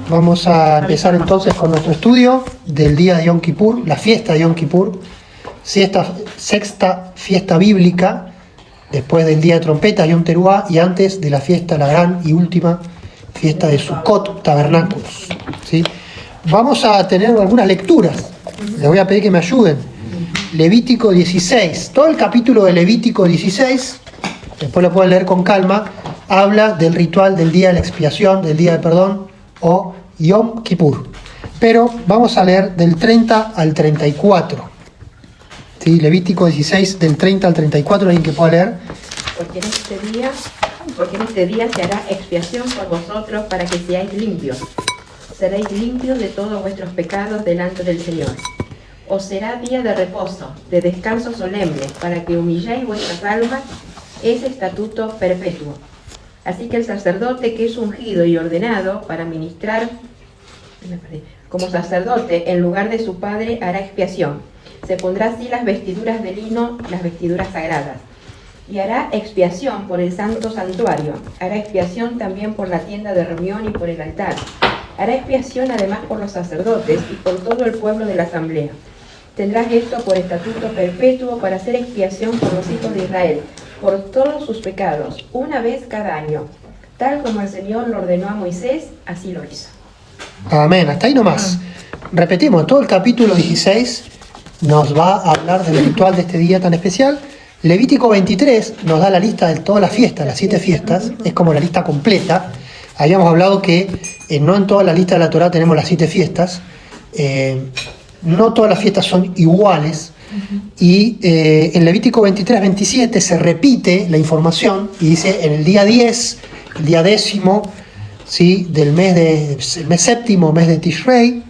Vamos a empezar entonces con nuestro estudio del día de Yom Kippur, la fiesta de Yom Kippur, sexta fiesta bíblica, después del día de trompeta, Yom Teruah, y antes de la fiesta, la gran y última fiesta de Sukkot, tabernáculos. ¿Sí? Vamos a tener algunas lecturas, les voy a pedir que me ayuden. Levítico 16, todo el capítulo de Levítico 16, después lo pueden leer con calma, habla del ritual del día de la expiación, del día de perdón, o Yom Kippur. Pero vamos a leer del 30 al 34. ¿Sí? Levítico 16, del 30 al 34, ¿alguien que pueda leer? Porque en este día se hará expiación por vosotros para que seáis limpios. Seréis limpios de todos vuestros pecados delante del Señor. Os será día de reposo, de descanso solemne, para que humilléis vuestras almas. Es estatuto perpetuo. Así que el sacerdote que es ungido y ordenado para ministrar como sacerdote en lugar de su padre hará expiación. Se pondrá así las vestiduras de lino, las vestiduras sagradas. Y hará expiación por el santo santuario. Hará expiación también por la tienda de reunión y por el altar. Hará expiación además por los sacerdotes y por todo el pueblo de la asamblea. Tendrás esto por estatuto perpetuo para hacer expiación por los hijos de Israel, por todos sus pecados, una vez cada año. Tal como el Señor lo ordenó a Moisés, así lo hizo. Amén, hasta ahí nomás. Repetimos, todo el capítulo 16 nos va a hablar del ritual de este día tan especial. Levítico 23 nos da la lista de todas las fiestas, las 7 fiestas, es como la lista completa. Habíamos hablado que no en toda la lista de la Torá tenemos las 7 fiestas, no todas las fiestas son iguales, y en Levítico 23-27 se repite la información y dice: en el día 10, el día 10º, ¿sí?, del el mes séptimo, mes de Tishrei,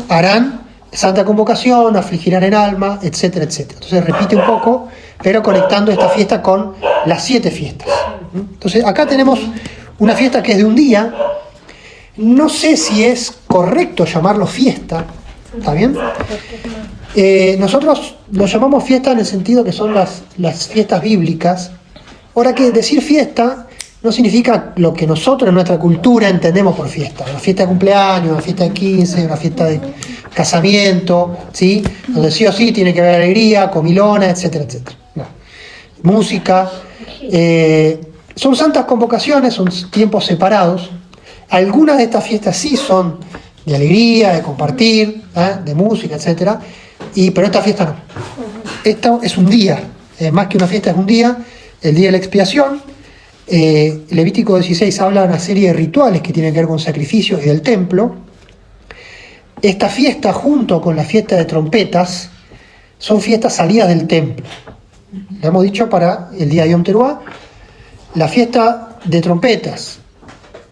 harán santa convocación, afligirán en alma, etcétera, etcétera. Entonces repite un poco, pero conectando esta fiesta con las 7 fiestas. Entonces acá tenemos una fiesta que es de un día. No sé si es correcto llamarlo fiesta, ¿está bien? Nosotros lo llamamos fiesta en el sentido que son las fiestas bíblicas. Ahora, que decir fiesta no significa lo que nosotros en nuestra cultura entendemos por fiesta. Una fiesta de cumpleaños, una fiesta de 15, una fiesta de casamiento, ¿sí?, donde sí o sí tiene que haber alegría, comilona, etcétera, etcétera. No. Música. Son santas convocaciones, son tiempos separados. Algunas de estas fiestas sí son de alegría, de compartir, de música, etcétera. Pero esta fiesta no. Esta es un día, más que una fiesta, es un día, el día de la expiación. Levítico 16 habla de una serie de rituales que tienen que ver con sacrificios y del templo. Esta fiesta, junto con la fiesta de trompetas, son fiestas salidas del templo. Lo hemos dicho para el día de Yom Teruah. La fiesta de trompetas,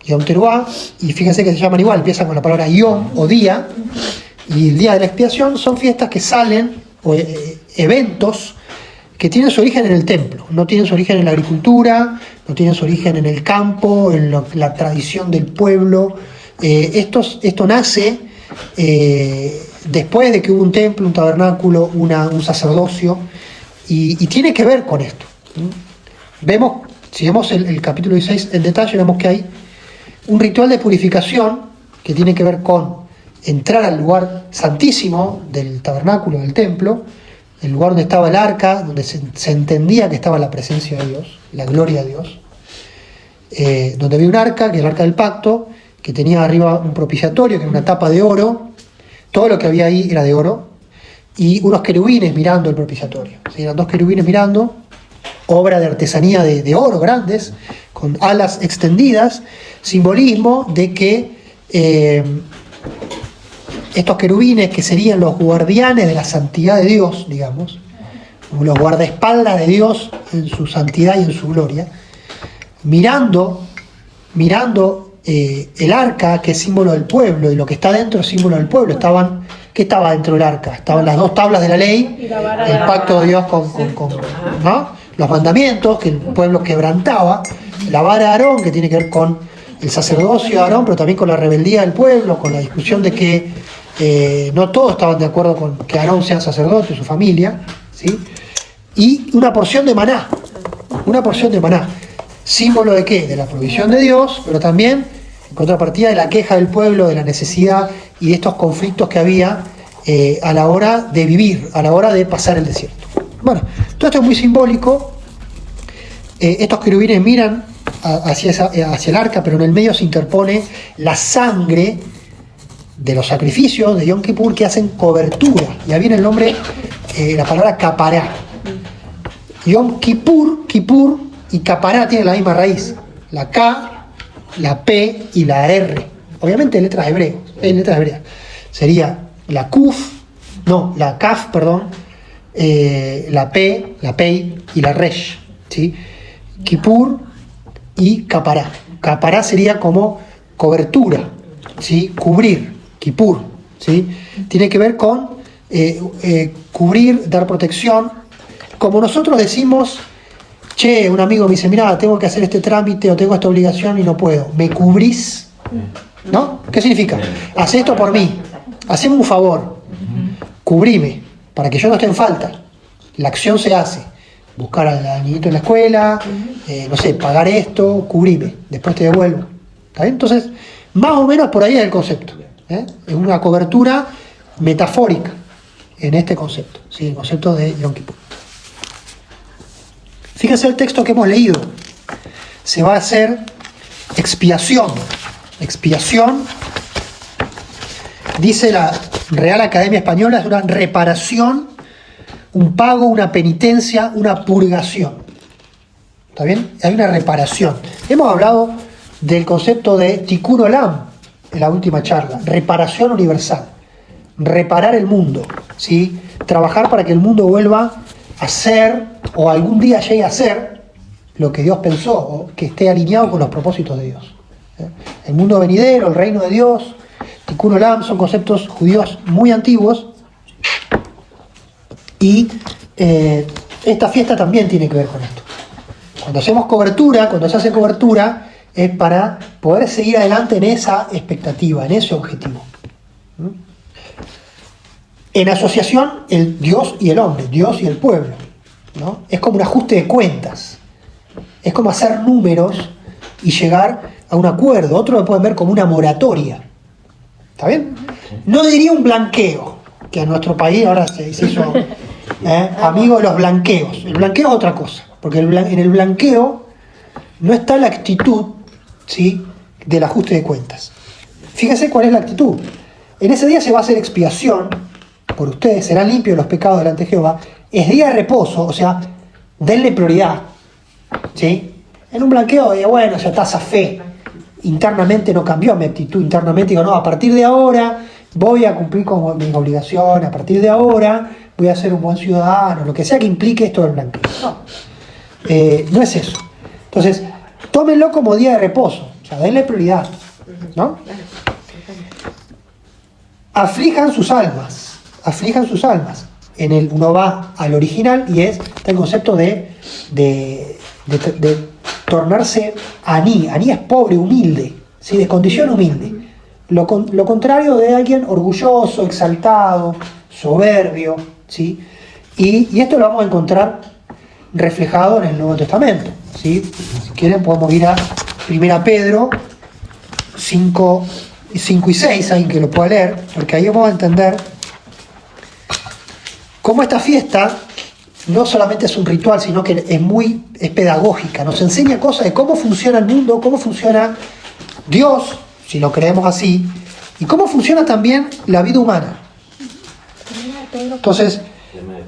Yom Teruah, y fíjense que se llaman igual, empiezan con la palabra Yom o día, y el día de la expiación son fiestas que salen, o eventos que tienen su origen en el templo, no tienen su origen en la agricultura, no tienen su origen en el campo, en la tradición del pueblo. Esto nace después de que hubo un templo, un tabernáculo, un sacerdocio, y tiene que ver con esto. Si vemos el capítulo 16 en detalle, vemos que hay un ritual de purificación que tiene que ver con entrar al lugar santísimo del tabernáculo, del templo, el lugar donde estaba el arca, donde se entendía que estaba la presencia de Dios, la gloria de Dios, donde había un arca, que es el arca del pacto, que tenía arriba un propiciatorio, que era una tapa de oro. Todo lo que había ahí era de oro, y unos querubines mirando el propiciatorio. ¿Sí? Eran 2 querubines mirando, obra de artesanía de oro grandes, con alas extendidas, simbolismo de que estos querubines, que serían los guardianes de la santidad de Dios, digamos, los guardaespaldas de Dios en su santidad y en su gloria, mirando el arca, que es símbolo del pueblo, y lo que está dentro es símbolo del pueblo. ¿Qué estaba dentro del arca? Estaban las 2 tablas de la ley, el pacto de Dios con ¿no?, los mandamientos que el pueblo quebrantaba, la vara de Aarón, que tiene que ver con el sacerdocio de Aarón, pero también con la rebeldía del pueblo, con la discusión de que no todos estaban de acuerdo con que Aarón sea sacerdote, su familia, ¿sí? Y una porción de maná, símbolo de ¿qué? De la provisión de Dios, pero también contrapartida de la queja del pueblo, de la necesidad y de estos conflictos que había a la hora de vivir, a la hora de pasar el desierto. Bueno, todo esto es muy simbólico. Estos querubines miran hacia el arca, pero en el medio se interpone la sangre de los sacrificios de Yom Kippur que hacen cobertura. Ya viene el nombre, la palabra capará. Yom Kippur, Kippur y capará tienen la misma raíz. La K, la P y la R. Obviamente letras hebreas. Sería la Kaf, la P, la Pei y la Resh. ¿Sí? Kippur y capará. Capará sería como cobertura, ¿sí? Cubrir, Kippur, ¿sí? Tiene que ver con cubrir, dar protección. Como nosotros decimos, che, un amigo me dice, mira, tengo que hacer este trámite o tengo esta obligación y no puedo. ¿Me cubrís? ¿No? ¿Qué significa? Haz esto por mí. Haceme un favor. Cubrime, para que yo no esté en falta. La acción se hace. Buscar al niñito en la escuela, no sé, pagar esto, cubrime, después te devuelvo. ¿Está bien? Entonces, más o menos por ahí es el concepto. Es una cobertura metafórica en este concepto, ¿sí? El concepto de Yom Kippur. Fíjense el texto que hemos leído. Se va a hacer expiación. Expiación, dice la Real Academia Española, es una reparación, un pago, una penitencia, una purgación. ¿Está bien? Hay una reparación. Hemos hablado del concepto de Tikkun Olam en la última charla. Reparación universal. Reparar el mundo. ¿Sí? Trabajar para que el mundo vuelva a ser, o algún día llegue a ser, lo que Dios pensó, o que esté alineado con los propósitos de Dios. El mundo venidero, el reino de Dios, Tikkun Olam, son conceptos judíos muy antiguos. Y esta fiesta también tiene que ver con esto. Cuando hacemos cobertura, cuando se hace cobertura, es para poder seguir adelante en esa expectativa, en ese objetivo. En asociación, el Dios y el hombre, Dios y el pueblo, ¿no? Es como un ajuste de cuentas. Es como hacer números y llegar a un acuerdo. Otros lo pueden ver como una moratoria. ¿Está bien? No diría un blanqueo, que en nuestro país ahora se hizo amigo de los blanqueos. El blanqueo es otra cosa, porque en el blanqueo no está la actitud, ¿sí?, del ajuste de cuentas. Fíjense cuál es la actitud. En ese día se va a hacer expiación por ustedes, serán limpios los pecados delante de Jehová. Es día de reposo, o sea, denle prioridad, ¿sí? En un blanqueo, bueno, ya está esa fe. Internamente no cambió mi actitud, internamente digo, no, a partir de ahora voy a cumplir con mis obligaciones, a partir de ahora voy a ser un buen ciudadano, lo que sea que implique esto del blanqueo. No, no es eso. Entonces, tómenlo como día de reposo, o sea, denle prioridad, ¿no? Aflijan sus almas. Uno va al original y está el concepto de tornarse aní. Aní es pobre, humilde, ¿sí? De condición humilde. Lo contrario de alguien orgulloso, exaltado, soberbio, ¿sí? Y esto lo vamos a encontrar reflejado en el Nuevo Testamento, ¿sí? Si quieren podemos ir a 1 Pedro 5 y 6, alguien que lo pueda leer, porque ahí vamos a entender cómo esta fiesta no solamente es un ritual, sino que es pedagógica, nos enseña cosas de cómo funciona el mundo, cómo funciona Dios, si lo creemos así, y cómo funciona también la vida humana. Entonces,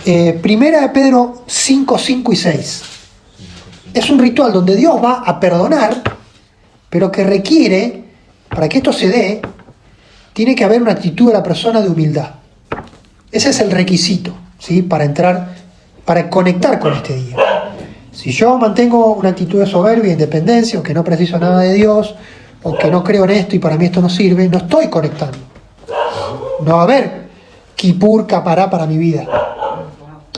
1 Pedro 5, 5 y 6. Es un ritual donde Dios va a perdonar, pero que requiere, para que esto se dé, tiene que haber una actitud de la persona de humildad. Ese es el requisito, ¿sí?, para conectar con este día. Si yo mantengo una actitud de soberbia, independencia, o que no preciso nada de Dios, o que no creo en esto y para mí esto no sirve, no estoy conectando. No va a haber Kippur, capará para mi vida.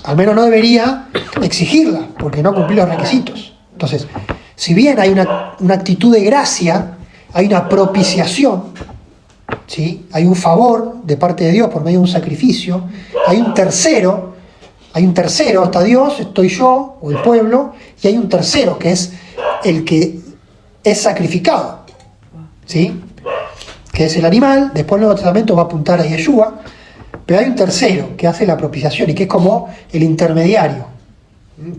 Al menos no debería exigirla, porque no cumplí los requisitos. Entonces, si bien hay una actitud de gracia, hay una propiciación, ¿sí?, hay un favor de parte de Dios por medio de un sacrificio, hay un tercero, está Dios, estoy yo, o el pueblo, y hay un tercero que es el que es sacrificado, ¿sí? Que es el animal. Después el Nuevo Testamento va a apuntar a Yeshua, pero hay un tercero que hace la propiciación y que es como el intermediario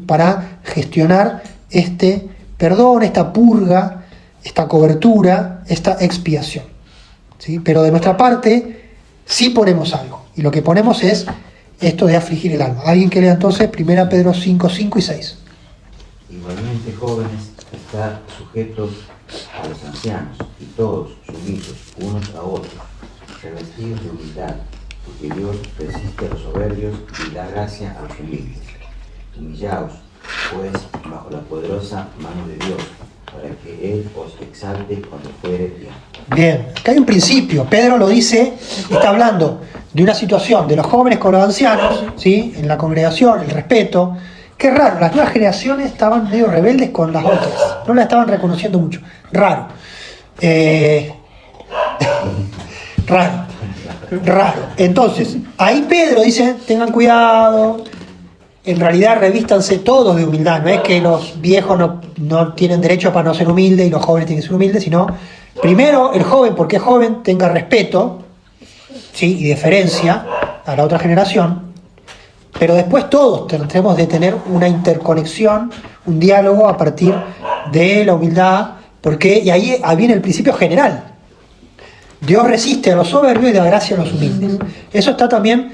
para gestionar este perdón, esta purga, esta cobertura, esta expiación, ¿sí? Pero de nuestra parte sí ponemos algo, y lo que ponemos es esto de afligir el alma. Alguien que lea entonces 1 Pedro 5, 5 y 6. Igualmente, jóvenes, estad sujetos a los ancianos, y todos sumisos unos a otros, revestidos de humildad, porque Dios resiste a los soberbios y da gracia a los humildes. Humillaos, pues, bajo la poderosa mano de Dios, para que Él os exalte cuando fuere bien. Bien, acá hay un principio. Pedro lo dice, está hablando de una situación de los jóvenes con los ancianos, ¿sí? En la congregación, el respeto. Qué raro, las nuevas generaciones estaban medio rebeldes con las otras, no las estaban reconociendo mucho. Raro. Raro. Entonces, ahí Pedro dice, tengan cuidado, en realidad revístanse todos de humildad, no es que los viejos no tienen derecho para no ser humildes y los jóvenes tienen que ser humildes, sino primero el joven, porque es joven, tenga respeto, ¿sí? Y deferencia a la otra generación, pero después todos tenemos de tener una interconexión, un diálogo a partir de la humildad, y ahí viene el principio general. Dios resiste a los soberbios y da gracia a los humildes. Eso está también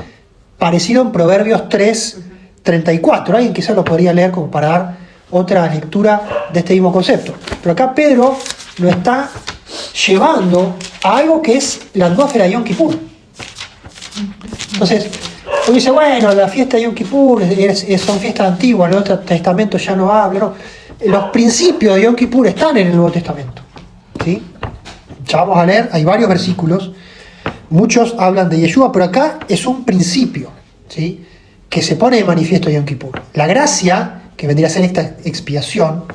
parecido en Proverbios 3:34. Alguien quizás lo podría leer como para dar otra lectura de este mismo concepto. Pero acá Pedro lo está llevando a algo que es la atmósfera de Yom Kippur. Entonces, uno dice, bueno, la fiesta de Yom Kippur son fiestas antiguas, el Nuevo Testamento ya no habla. No. Los principios de Yom Kippur están en el Nuevo Testamento, ¿sí? Ya vamos a leer, hay varios versículos, muchos hablan de Yeshua, pero acá es un principio, ¿sí? Que se pone de manifiesto en Yom Kippur. La gracia, que vendría a ser esta expiación,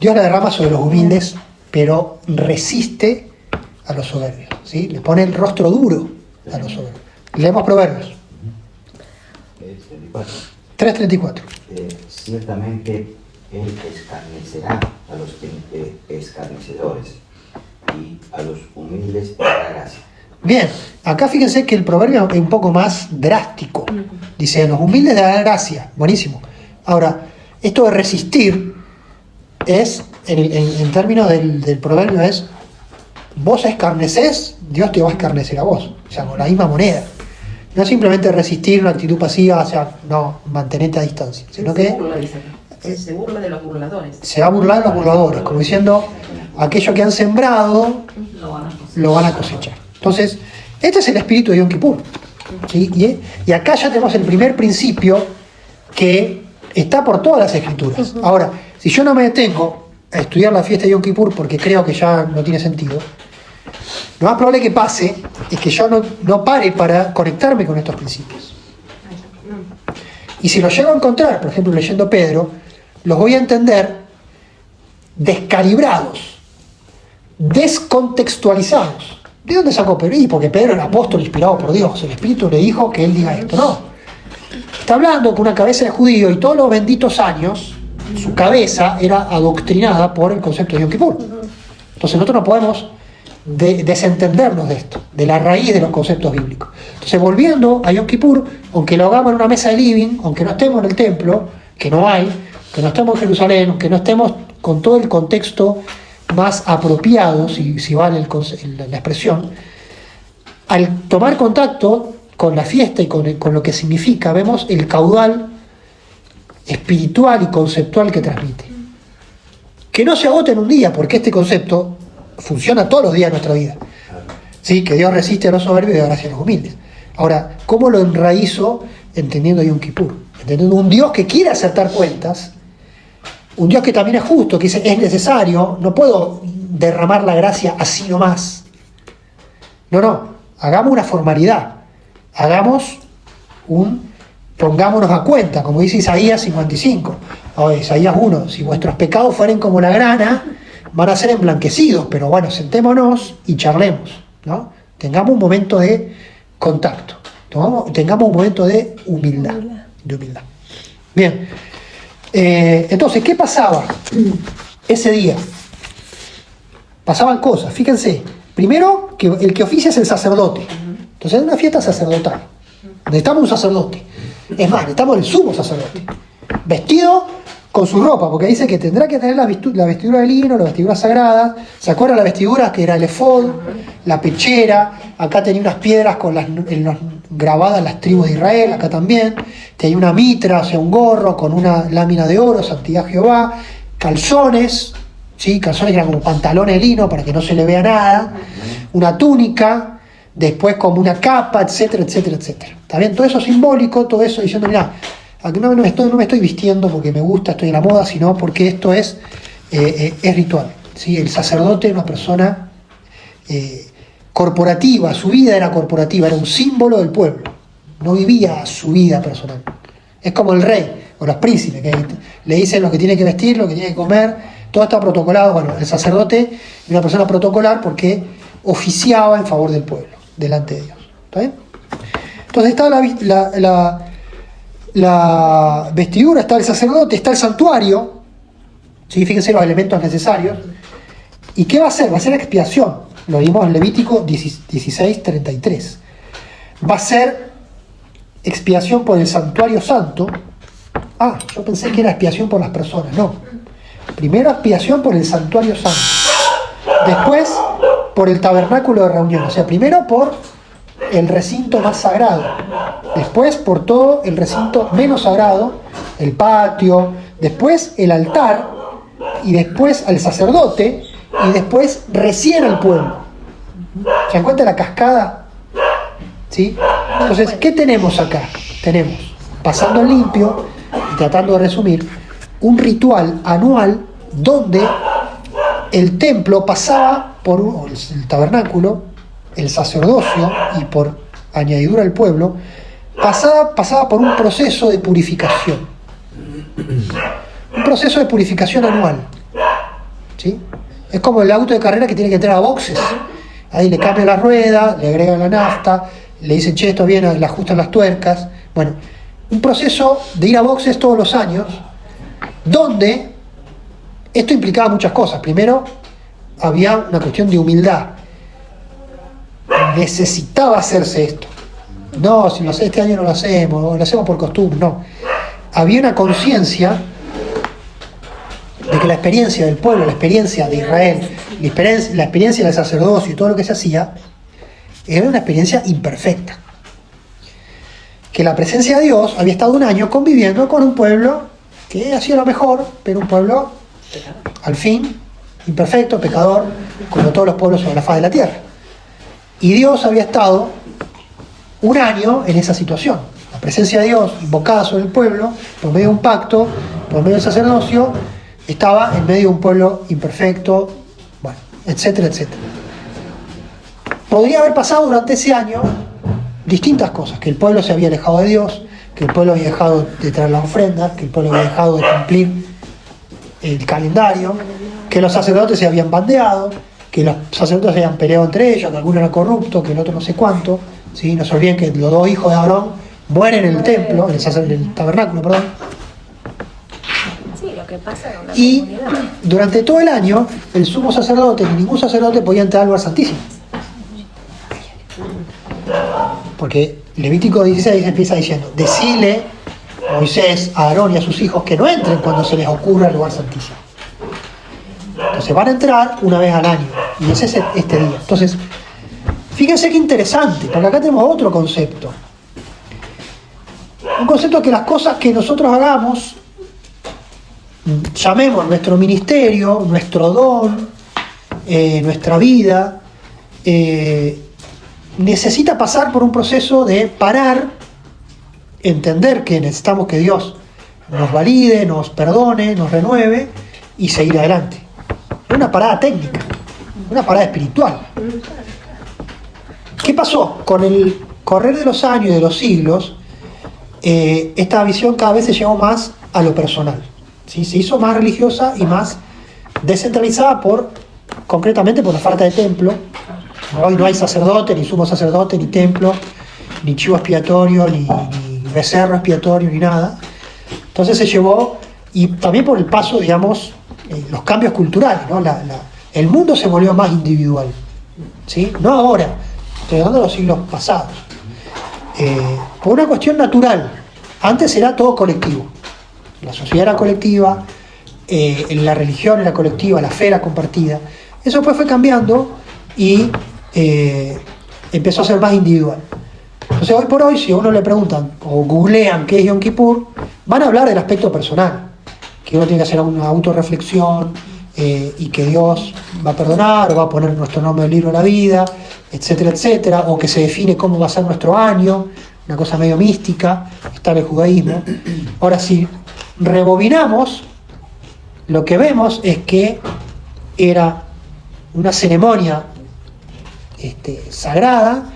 Dios la derrama sobre los humildes, pero resiste a los soberbios, ¿sí? Le pone el rostro duro a los soberbios. Leemos Proverbios 3:34. Ciertamente Él escarnecerá a los escarnecedores y a los humildes dará gracia. Bien, acá fíjense que el proverbio es un poco más drástico. Dice, a los humildes dará gracia. Buenísimo. Ahora, esto de resistir es, en términos del proverbio, es, vos escarnecés, Dios te va a escarnecer a vos. O sea, con la misma moneda. No simplemente resistir una actitud pasiva, o sea, no, mantenerte a distancia, sino que se burla de los burladores. Se va a burlar de los burladores, como diciendo, aquello que han sembrado lo van a cosechar. Entonces, este es el espíritu de Yom Kippur, ¿sí? Y acá ya tenemos el primer principio que está por todas las escrituras. Ahora, si yo no me detengo a estudiar la fiesta de Yom Kippur porque creo que ya no tiene sentido, lo más probable que pase es que yo no pare para conectarme con estos principios. Y si los llego a encontrar, por ejemplo, leyendo Pedro, los voy a entender descalibrados, descontextualizados. ¿De dónde sacó Pedro? Y porque Pedro era apóstol inspirado por Dios. El Espíritu le dijo que él diga esto. No. Está hablando con una cabeza de judío y todos los benditos años su cabeza era adoctrinada por el concepto de Yom Kippur. Entonces nosotros no podemos desentendernos de esto, de la raíz de los conceptos bíblicos. Entonces, volviendo a Yom Kippur, aunque lo hagamos en una mesa de living, aunque no estemos en el templo, que no hay, que no estemos en Jerusalén, aunque no estemos con todo el contexto más apropiado, si vale la expresión, al tomar contacto con la fiesta y con lo que significa, vemos el caudal espiritual y conceptual que transmite. Que no se agota en un día, porque este concepto funciona todos los días de nuestra vida. ¿Sí? Que Dios resiste a los soberbios y da gracia a los humildes. Ahora, ¿cómo lo enraizo entendiendo Yom Kippur? Entendiendo un Dios que quiere acertar cuentas, un Dios que también es justo, que dice, es necesario, no puedo derramar la gracia así nomás. No, hagamos una formalidad, pongámonos a cuenta, como dice Isaías 55, o Isaías 1, si vuestros pecados fueren como la grana, van a ser emblanquecidos, pero bueno, sentémonos y charlemos, ¿no? Tengamos un momento de contacto, tengamos un momento de humildad. Bien, entonces, ¿qué pasaba ese día? pasaban cosas. Fíjense, primero que el que oficia es el sacerdote. Entonces es una fiesta sacerdotal. Necesitamos un sacerdote. Es más, necesitamos el sumo sacerdote. Vestido con su ropa, porque dice que tendrá que tener la vestidura de lino, la vestidura sagrada. ¿Se acuerdan la vestidura que era el efod, la pechera? Acá tenía unas piedras con grabadas las tribus de Israel, acá también. Tenía una mitra, o sea, un gorro con una lámina de oro, santidad Jehová. Calzones, ¿sí? Calzones que eran como pantalones de lino para que no se le vea nada. Una túnica. Después como una capa, etcétera, etcétera, etcétera. ¿Está bien? Todo eso simbólico, todo eso diciendo, mirá, aquí no me estoy vistiendo porque me gusta, estoy en la moda, sino porque esto es ritual. ¿Sí? El sacerdote era una persona corporativa, su vida era corporativa, era un símbolo del pueblo. No vivía su vida personal. Es como el rey o los príncipes, que le dicen lo que tiene que vestir, lo que tiene que comer, todo está protocolado. Bueno, el sacerdote era una persona protocolar porque oficiaba en favor del pueblo, delante de Dios. ¿Está bien? Entonces está la vestidura, está el sacerdote, está el santuario. ¿Sí? Fíjense los elementos necesarios. ¿Y qué va a hacer? Va a ser expiación. Lo vimos en Levítico 16:33. Va a ser expiación por el santuario santo. Ah, yo pensé que era expiación por las personas. No. Primero expiación por el santuario santo. Después por el tabernáculo de reunión. O sea, primero por el recinto más sagrado. Después por todo el recinto menos sagrado, el patio. Después el altar. Y después al sacerdote. Y después recién al pueblo. ¿Se dan cuenta de la cascada? ¿Sí? Entonces, ¿qué tenemos acá? Tenemos, pasando en limpio, y tratando de resumir, un ritual anual donde el templo pasaba por el tabernáculo, el sacerdocio y por añadidura el pueblo, pasaba por un proceso de purificación. Un proceso de purificación anual. ¿Sí? Es como el auto de carrera que tiene que entrar a boxes. Ahí le cambian la rueda, le agregan la nafta, le dicen, che, esto viene, le ajustan las tuercas. Bueno, un proceso de ir a boxes todos los años, donde esto implicaba muchas cosas. Primero, había una cuestión de humildad. Necesitaba hacerse esto. No, si lo hace este año no lo hacemos, lo hacemos por costumbre, no. Había una conciencia de que la experiencia del pueblo, la experiencia de Israel, la experiencia del sacerdocio y todo lo que se hacía, era una experiencia imperfecta. Que la presencia de Dios había estado un año conviviendo con un pueblo que hacía lo mejor, pero un pueblo, al fin, imperfecto, pecador, como todos los pueblos sobre la faz de la tierra. Y Dios había estado un año en esa situación. La presencia de Dios, invocada sobre el pueblo, por medio de un pacto, por medio del sacerdocio, estaba en medio de un pueblo imperfecto, bueno, etcétera, etcétera. Podría haber pasado durante ese año distintas cosas, que el pueblo se había alejado de Dios, que el pueblo había dejado de traer las ofrendas, que el pueblo había dejado de cumplir el calendario, que los sacerdotes se habían bandeado, que los sacerdotes se habían peleado entre ellos, que alguno era corrupto, que el otro no sé cuánto, ¿sí? No se olviden que los dos hijos de Aarón mueren en el templo, en el tabernáculo, perdón. Y durante todo el año, el sumo sacerdote ni ningún sacerdote podía entrar al lugar santísimo. Porque Levítico 16 empieza diciendo, decile Moisés a Aarón y a sus hijos que no entren cuando se les ocurra el lugar santísimo. Entonces van a entrar una vez al año, y ese es este día. Entonces, fíjense qué interesante, porque acá tenemos otro concepto. Un concepto que las cosas que nosotros hagamos, llamemos nuestro ministerio, nuestro don, nuestra vida, necesita pasar por un proceso de parar, entender que necesitamos que Dios nos valide, nos perdone, nos renueve y seguir adelante. Es una parada técnica, una parada espiritual. ¿Qué pasó? Con el correr de los años y de los siglos, esta visión cada vez se llevó más a lo personal. ¿Sí? Se hizo más religiosa y más descentralizada concretamente por la falta de templo. Hoy no hay sacerdote, ni sumo sacerdote, ni templo, ni chivo expiatorio, ni becerro expiatorio, ni nada. Entonces se llevó, y también por el paso, digamos, los cambios culturales, ¿no? La El mundo se volvió más individual, ¿sí? No ahora, estoy hablando de los siglos pasados. Por una cuestión natural. Antes era todo colectivo. La sociedad era colectiva, la religión era colectiva, la fe era compartida. Eso después fue cambiando y empezó a ser más individual. Entonces hoy por hoy, si a uno le preguntan o googlean qué es Yom Kippur, van a hablar del aspecto personal, que uno tiene que hacer una autorreflexión y que Dios va a perdonar o va a poner nuestro nombre en el libro de la vida, etcétera, etcétera, o que se define cómo va a ser nuestro año, una cosa medio mística, está en el judaísmo. Ahora, si rebobinamos, lo que vemos es que era una ceremonia sagrada,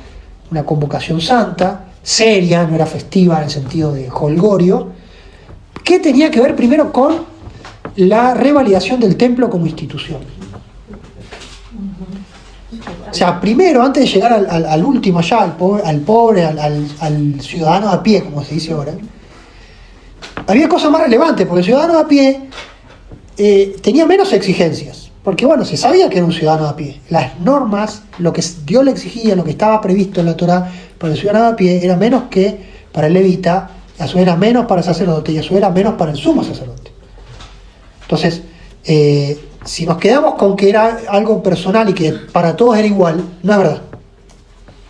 una convocación santa, seria, no era festiva en el sentido de holgorio, que tenía que ver primero con la revalidación del templo como institución. O sea, primero, antes de llegar al último allá, al pobre, al ciudadano a pie, como se dice ahora, había cosas más relevantes, porque el ciudadano a pie tenía menos exigencias. Porque bueno, se sabía que era un ciudadano a pie. Las normas, lo que Dios le exigía, lo que estaba previsto en la Torá para el ciudadano a pie, era menos que para el levita, y a su vez era menos para el sacerdote, y a su vez era menos para el sumo sacerdote. Entonces, si nos quedamos con que era algo personal y que para todos era igual, no es verdad.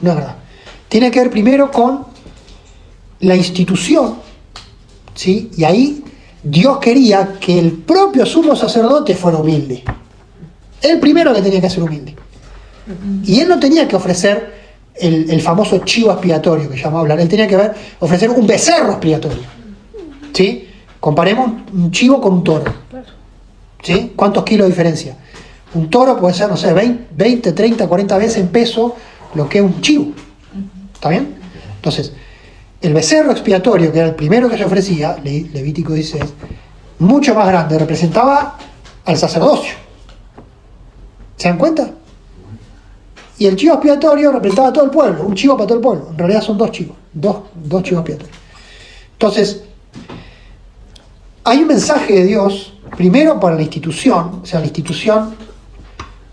No es verdad. Tiene que ver primero con la institución, ¿sí? Y ahí Dios quería que el propio sumo sacerdote fuera humilde. El primero que tenía que ser humilde. Y él no tenía que ofrecer el famoso chivo expiatorio que llamaba hablar. Él tenía que ofrecer un becerro expiatorio. ¿Sí? Comparemos un chivo con un toro. ¿Sí? ¿Cuántos kilos de diferencia? Un toro puede ser, no sé, 20, 30, 40 veces en peso lo que es un chivo. ¿Está bien? Entonces, el becerro expiatorio, que era el primero que se ofrecía, Levítico 16, mucho más grande, representaba al sacerdocio. ¿Se dan cuenta? Y el chivo expiatorio representaba a todo el pueblo, un chivo para todo el pueblo. En realidad son dos chivos, dos chivos expiatorios. Entonces, hay un mensaje de Dios, primero para la institución, o sea, la institución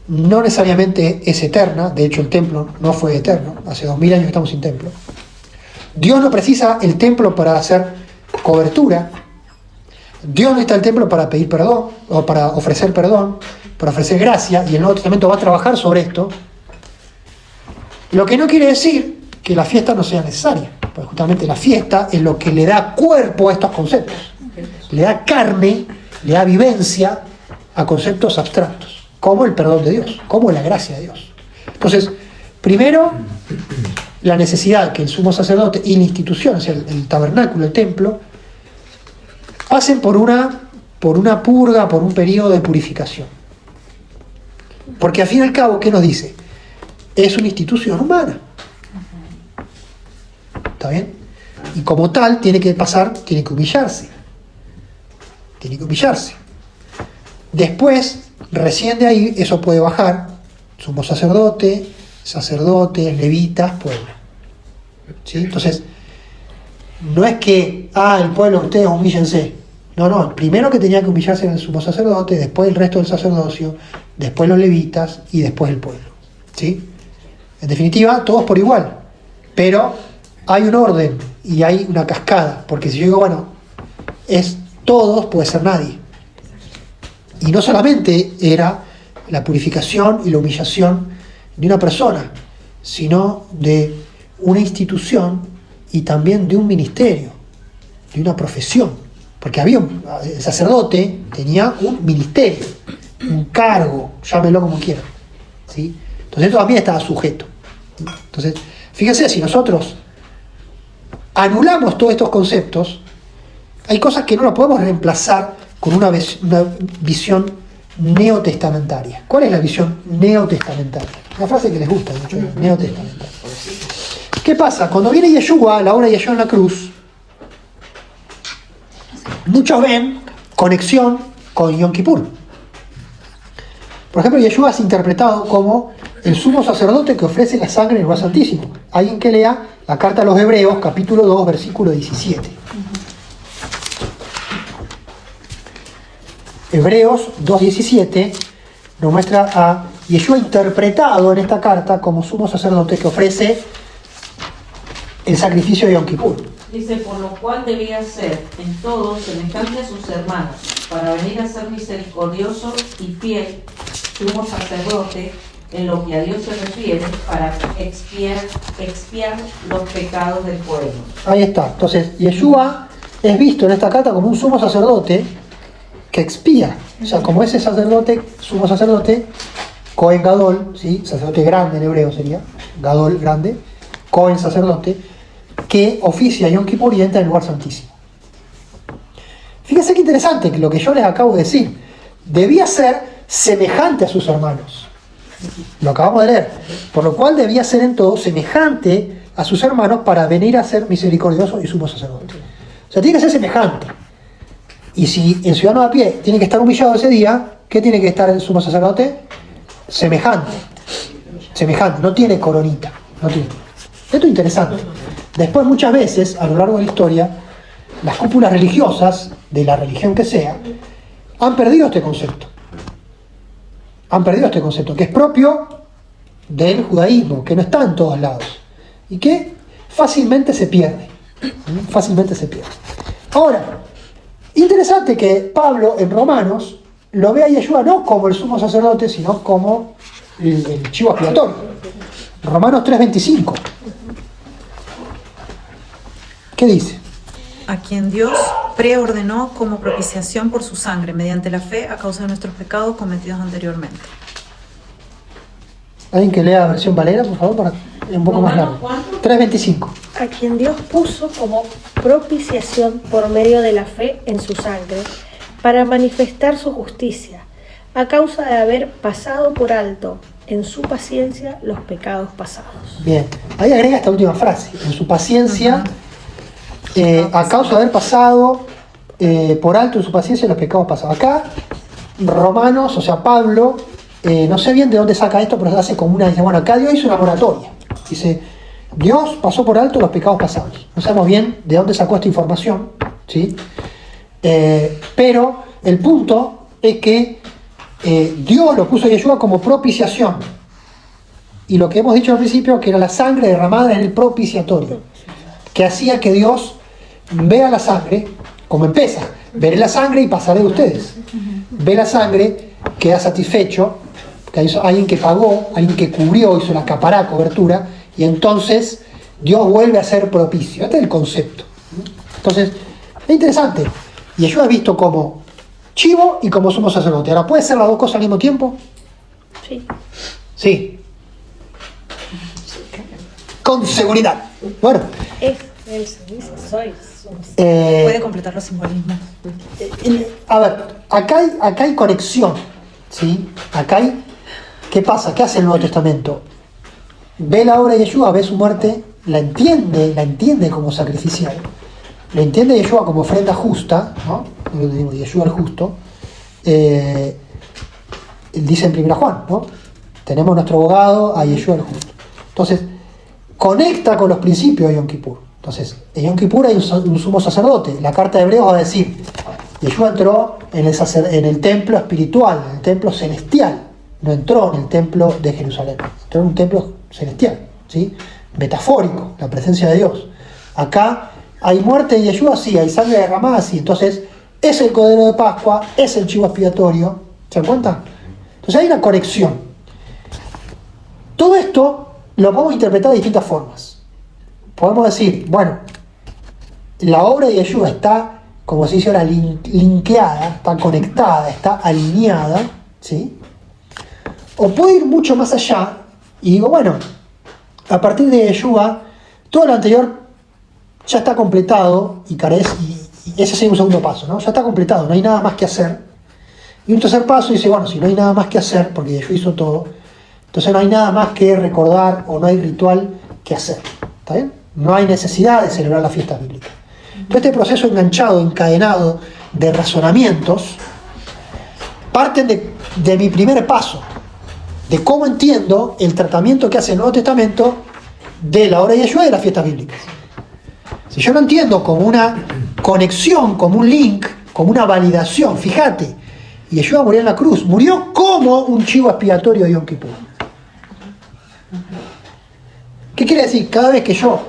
no necesariamente es eterna, de hecho el templo no fue eterno, hace 2000 años que estamos sin templo. Dios no precisa el templo para hacer cobertura, Dios no necesita el templo para pedir perdón, o para ofrecer perdón, para ofrecer gracia, y el Nuevo Testamento va a trabajar sobre esto, lo que no quiere decir que la fiesta no sea necesaria, porque justamente la fiesta es lo que le da cuerpo a estos conceptos, le da carne, le da vivencia a conceptos abstractos, como el perdón de Dios, como la gracia de Dios. Entonces, primero, la necesidad que el sumo sacerdote y la institución, o sea, el tabernáculo, el templo, pasen por una purga, por un periodo de purificación. Porque al fin y al cabo, ¿qué nos dice? Es una institución humana. ¿Está bien? Y como tal, tiene que humillarse. Tiene que humillarse. Después, recién de ahí, eso puede bajar. Sumo sacerdote, sacerdotes, levitas, pueblo. ¿Sí? Entonces, no es que, el pueblo, ustedes humíllense. No, el primero que tenía que humillarse era el sumo sacerdote, después el resto del sacerdocio, después los levitas y después el pueblo. ¿Sí? En definitiva, todos por igual. Pero hay un orden y hay una cascada, porque si yo digo, bueno, es todos, puede ser nadie. Y no solamente era la purificación y la humillación de una persona, sino de una institución y también de un ministerio, de una profesión. Porque el sacerdote tenía un ministerio, un cargo, llámelo como quieran. ¿Sí? Entonces esto también estaba sujeto. Entonces, fíjense, si nosotros anulamos todos estos conceptos, hay cosas que no las podemos reemplazar con una visión neotestamentaria. ¿Cuál es la visión neotestamentaria? Una frase que les gusta mucho, neotestamentaria. ¿Qué pasa? Cuando viene Yeshua, a la hora de Yeshua en la cruz, muchos ven conexión con Yom Kippur. Por ejemplo, Yeshua es interpretado como el sumo sacerdote que ofrece la sangre del lugar santísimo. Alguien que lea la carta a los Hebreos, capítulo 2, versículo 17. Hebreos 2:17 nos muestra a Yeshua interpretado en esta carta como sumo sacerdote que ofrece el sacrificio de Yom Kippur. Dice, por lo cual debía ser en todo semejante a sus hermanos, para venir a ser misericordioso y fiel, sumo sacerdote, en lo que a Dios se refiere, para expiar los pecados del pueblo. Ahí está. Entonces, Yeshua es visto en esta carta como un sumo sacerdote que expía. O sea, como ese sacerdote, sumo sacerdote, Cohen Gadol, ¿sí? Sacerdote grande en hebreo sería, Gadol grande, Cohen sacerdote, que oficia Yom Kippur y entra en el lugar santísimo. Fíjense qué interesante que lo que yo les acabo de decir. Debía ser semejante a sus hermanos. Lo acabamos de leer. Por lo cual debía ser en todo semejante a sus hermanos para venir a ser misericordioso y sumo sacerdote. O sea, tiene que ser semejante. Y si el ciudadano de a pie tiene que estar humillado ese día, ¿qué tiene que estar el sumo sacerdote? Semejante. Semejante. No tiene coronita. No tiene. Esto es interesante. Después, muchas veces, a lo largo de la historia, las cúpulas religiosas, de la religión que sea, han perdido este concepto. Han perdido este concepto, que es propio del judaísmo, que no está en todos lados, y que fácilmente se pierde. Fácilmente se pierde. Ahora, interesante que Pablo, en Romanos, lo ve a Yeshua no como el sumo sacerdote, sino como el chivo expiatorio. Romanos 3:25. ¿Qué dice? A quien Dios preordenó como propiciación por su sangre, mediante la fe, a causa de nuestros pecados cometidos anteriormente. ¿Alguien que lea la versión Valera, por favor, para un poco más largo? 3:25. A quien Dios puso como propiciación por medio de la fe en su sangre, para manifestar su justicia, a causa de haber pasado por alto en su paciencia los pecados pasados. Bien, ahí agrega esta última frase, en su paciencia, a causa de haber pasado por alto en su paciencia los pecados pasados. Acá, Romanos, o sea, Pablo, no sé bien de dónde saca esto, pero se hace como una, dice, bueno, acá Dios hizo una moratoria. Dice, Dios pasó por alto los pecados pasados. No sabemos bien de dónde sacó esta información, ¿sí? Pero el punto es que Dios lo puso a Yeshua como propiciación. Y lo que hemos dicho al principio, que era la sangre derramada en el propiciatorio, que hacía que Dios vea la sangre, como empieza, veré la sangre y pasaré de ustedes. Ve la sangre, queda satisfecho, que hay alguien que pagó, alguien que cubrió, hizo la capará, cobertura, y entonces Dios vuelve a ser propicio. Este es el concepto. Entonces, es interesante. Yeshua es visto como chivo y como sumo sacerdote. Ahora, ¿puede ser las dos cosas al mismo tiempo? Sí. Sí. Con seguridad. Bueno. Él se dice, sois. Puede completar los simbolismos. A ver, acá hay conexión, ¿sí? Acá hay... ¿Qué pasa? ¿Qué hace el Nuevo Testamento? Ve la obra de Yeshua, ve su muerte, la entiende como sacrificial, la entiende Yeshua como ofrenda justa, ¿no? Yeshua el justo. Dice en 1 Juan, ¿no? Tenemos nuestro abogado a Yeshua el justo. Entonces, conecta con los principios de Yom Kippur. Entonces, en Yom Kippur hay un sumo sacerdote. La carta de Hebreos va a decir, Yeshua entró en el templo espiritual, en el templo celestial. No entró en el templo de Jerusalén, entró en un templo celestial, ¿sí? Metafórico, la presencia de Dios. Acá hay muerte de Yeshua, sí, hay sangre derramada, sí. Entonces, es el Cordero de Pascua, es el chivo expiatorio. ¿Se dan cuenta? Entonces hay una conexión. Todo esto lo podemos interpretar de distintas formas. Podemos decir, bueno, la obra de Yeshua está, como se dice ahora, linkeada, está conectada, está alineada, ¿sí? O puedo ir mucho más allá y digo, bueno, a partir de Yeshua, todo lo anterior ya está completado y ese sería un segundo paso, ¿no? Ya está completado, no hay nada más que hacer. Y un tercer paso dice, bueno, si no hay nada más que hacer, porque Yeshua hizo todo, entonces no hay nada más que recordar o no hay ritual que hacer. ¿Está bien? No hay necesidad de celebrar la fiesta bíblica. Entonces este proceso enganchado, encadenado de razonamientos, parten de mi primer paso, de cómo entiendo el tratamiento que hace el Nuevo Testamento de la obra de Yeshua y de las fiestas bíblicas. Si yo lo entiendo como una conexión, como un link, como una validación, fíjate, Y Yeshua murió en la cruz. Murió como un chivo expiatorio de Yom Kippur. ¿Qué quiere decir? Cada vez que yo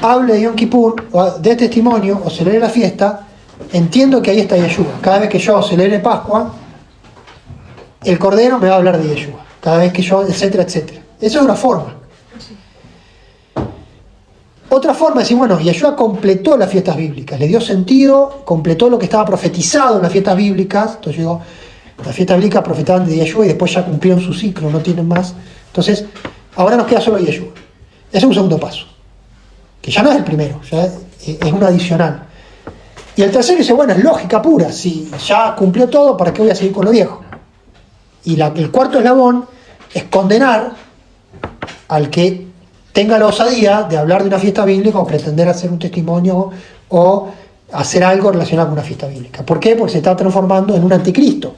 hable de Yom Kippur, o de testimonio, o celebre la fiesta, entiendo que ahí está Yeshua. Cada vez que yo celebre Pascua, el Cordero me va a hablar de Yeshua. Cada vez que yo, etcétera, etcétera. Esa es una forma. Otra forma es decir, bueno, Yeshua completó las fiestas bíblicas, le dio sentido, completó lo que estaba profetizado en las fiestas bíblicas. Entonces llegó, las fiestas bíblicas profetaban de Yeshua y después ya cumplieron su ciclo, no tienen más. Entonces, ahora nos queda solo Yeshua. Ese es un segundo paso, que ya no es el primero, ya es un adicional. Y el tercero dice, bueno, es lógica pura, si ya cumplió todo, ¿para qué voy a seguir con lo viejo? Y el cuarto eslabón es condenar al que tenga la osadía de hablar de una fiesta bíblica o pretender hacer un testimonio o hacer algo relacionado con una fiesta bíblica. ¿Por qué? Porque se está transformando en un anticristo,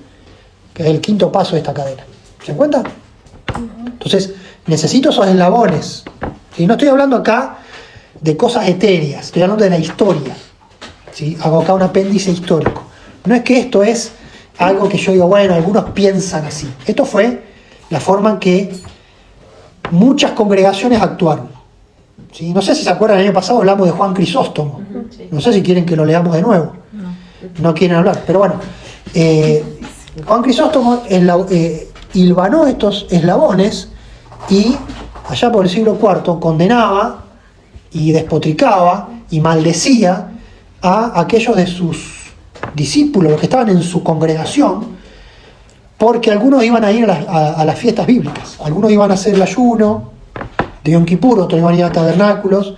que es el quinto paso de esta cadena. ¿Se dan cuenta? Entonces, necesito esos eslabones. ¿Sí? No estoy hablando acá de cosas etéreas, estoy hablando de la historia. ¿Sí? Hago acá un apéndice histórico. No es que esto es algo que yo digo, bueno, algunos piensan así. Esto fue la forma en que muchas congregaciones actuaron. ¿Sí? No sé si se acuerdan, el año pasado hablamos de Juan Crisóstomo. No sé si quieren que lo leamos de nuevo. No quieren hablar, pero bueno. Juan Crisóstomo hilvanó estos eslabones y allá por el siglo IV condenaba y despotricaba y maldecía a aquellos de sus discípulos, los que estaban en su congregación, porque algunos iban a ir a las fiestas bíblicas, algunos iban a hacer el ayuno de Yom Kippur, otros iban a ir a tabernáculos,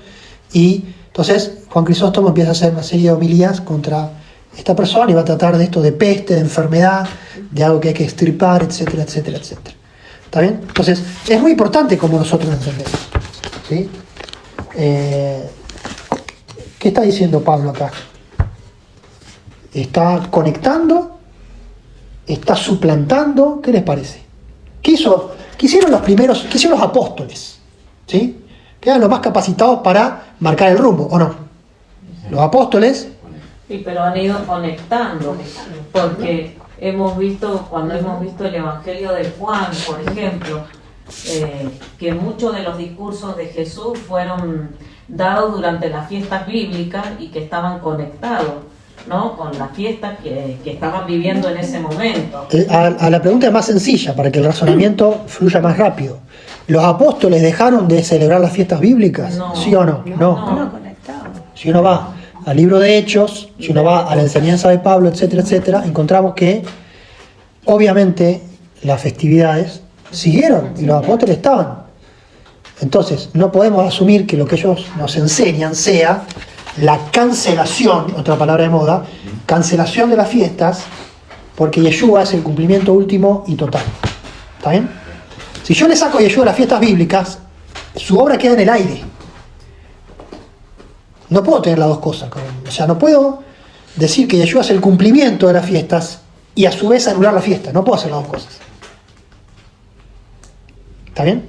y entonces Juan Crisóstomo empieza a hacer una serie de homilías contra esta persona y va a tratar de esto, de peste, de enfermedad, de algo que hay que extirpar, etcétera, etcétera, etcétera. ¿Está bien? Entonces, es muy importante como nosotros entendemos. ¿Sí? ¿Qué está diciendo Pablo acá? ¿Está conectando? ¿Está suplantando? ¿Qué les parece? ¿Qué hicieron los primeros? ¿Qué hicieron los apóstoles? ¿Sí? Que eran los más capacitados para marcar el rumbo, ¿o no? Los apóstoles. Sí, pero han ido conectando, porque hemos visto, cuando hemos visto el Evangelio de Juan, por ejemplo, que muchos de los discursos de Jesús fueron dados durante las fiestas bíblicas y que estaban conectados, ¿no?, con las fiestas que estaban viviendo en ese momento. A la pregunta más sencilla, para que el razonamiento fluya más rápido. ¿Los apóstoles dejaron de celebrar las fiestas bíblicas? No. ¿Sí o no? No. Si uno va al libro de Hechos, si uno va a la enseñanza de Pablo, etcétera, etcétera, encontramos que obviamente las festividades siguieron y los apóstoles estaban. Entonces, no podemos asumir que lo que ellos nos enseñan sea la cancelación, otra palabra de moda, cancelación de las fiestas, porque Yeshua es el cumplimiento último y total. ¿Está bien? Si yo le saco a Yeshua las fiestas bíblicas, su obra queda en el aire. No puedo tener las dos cosas. O sea, no puedo decir que Yeshua es el cumplimiento de las fiestas y a su vez anular la fiesta. No puedo hacer las dos cosas. ¿Está bien?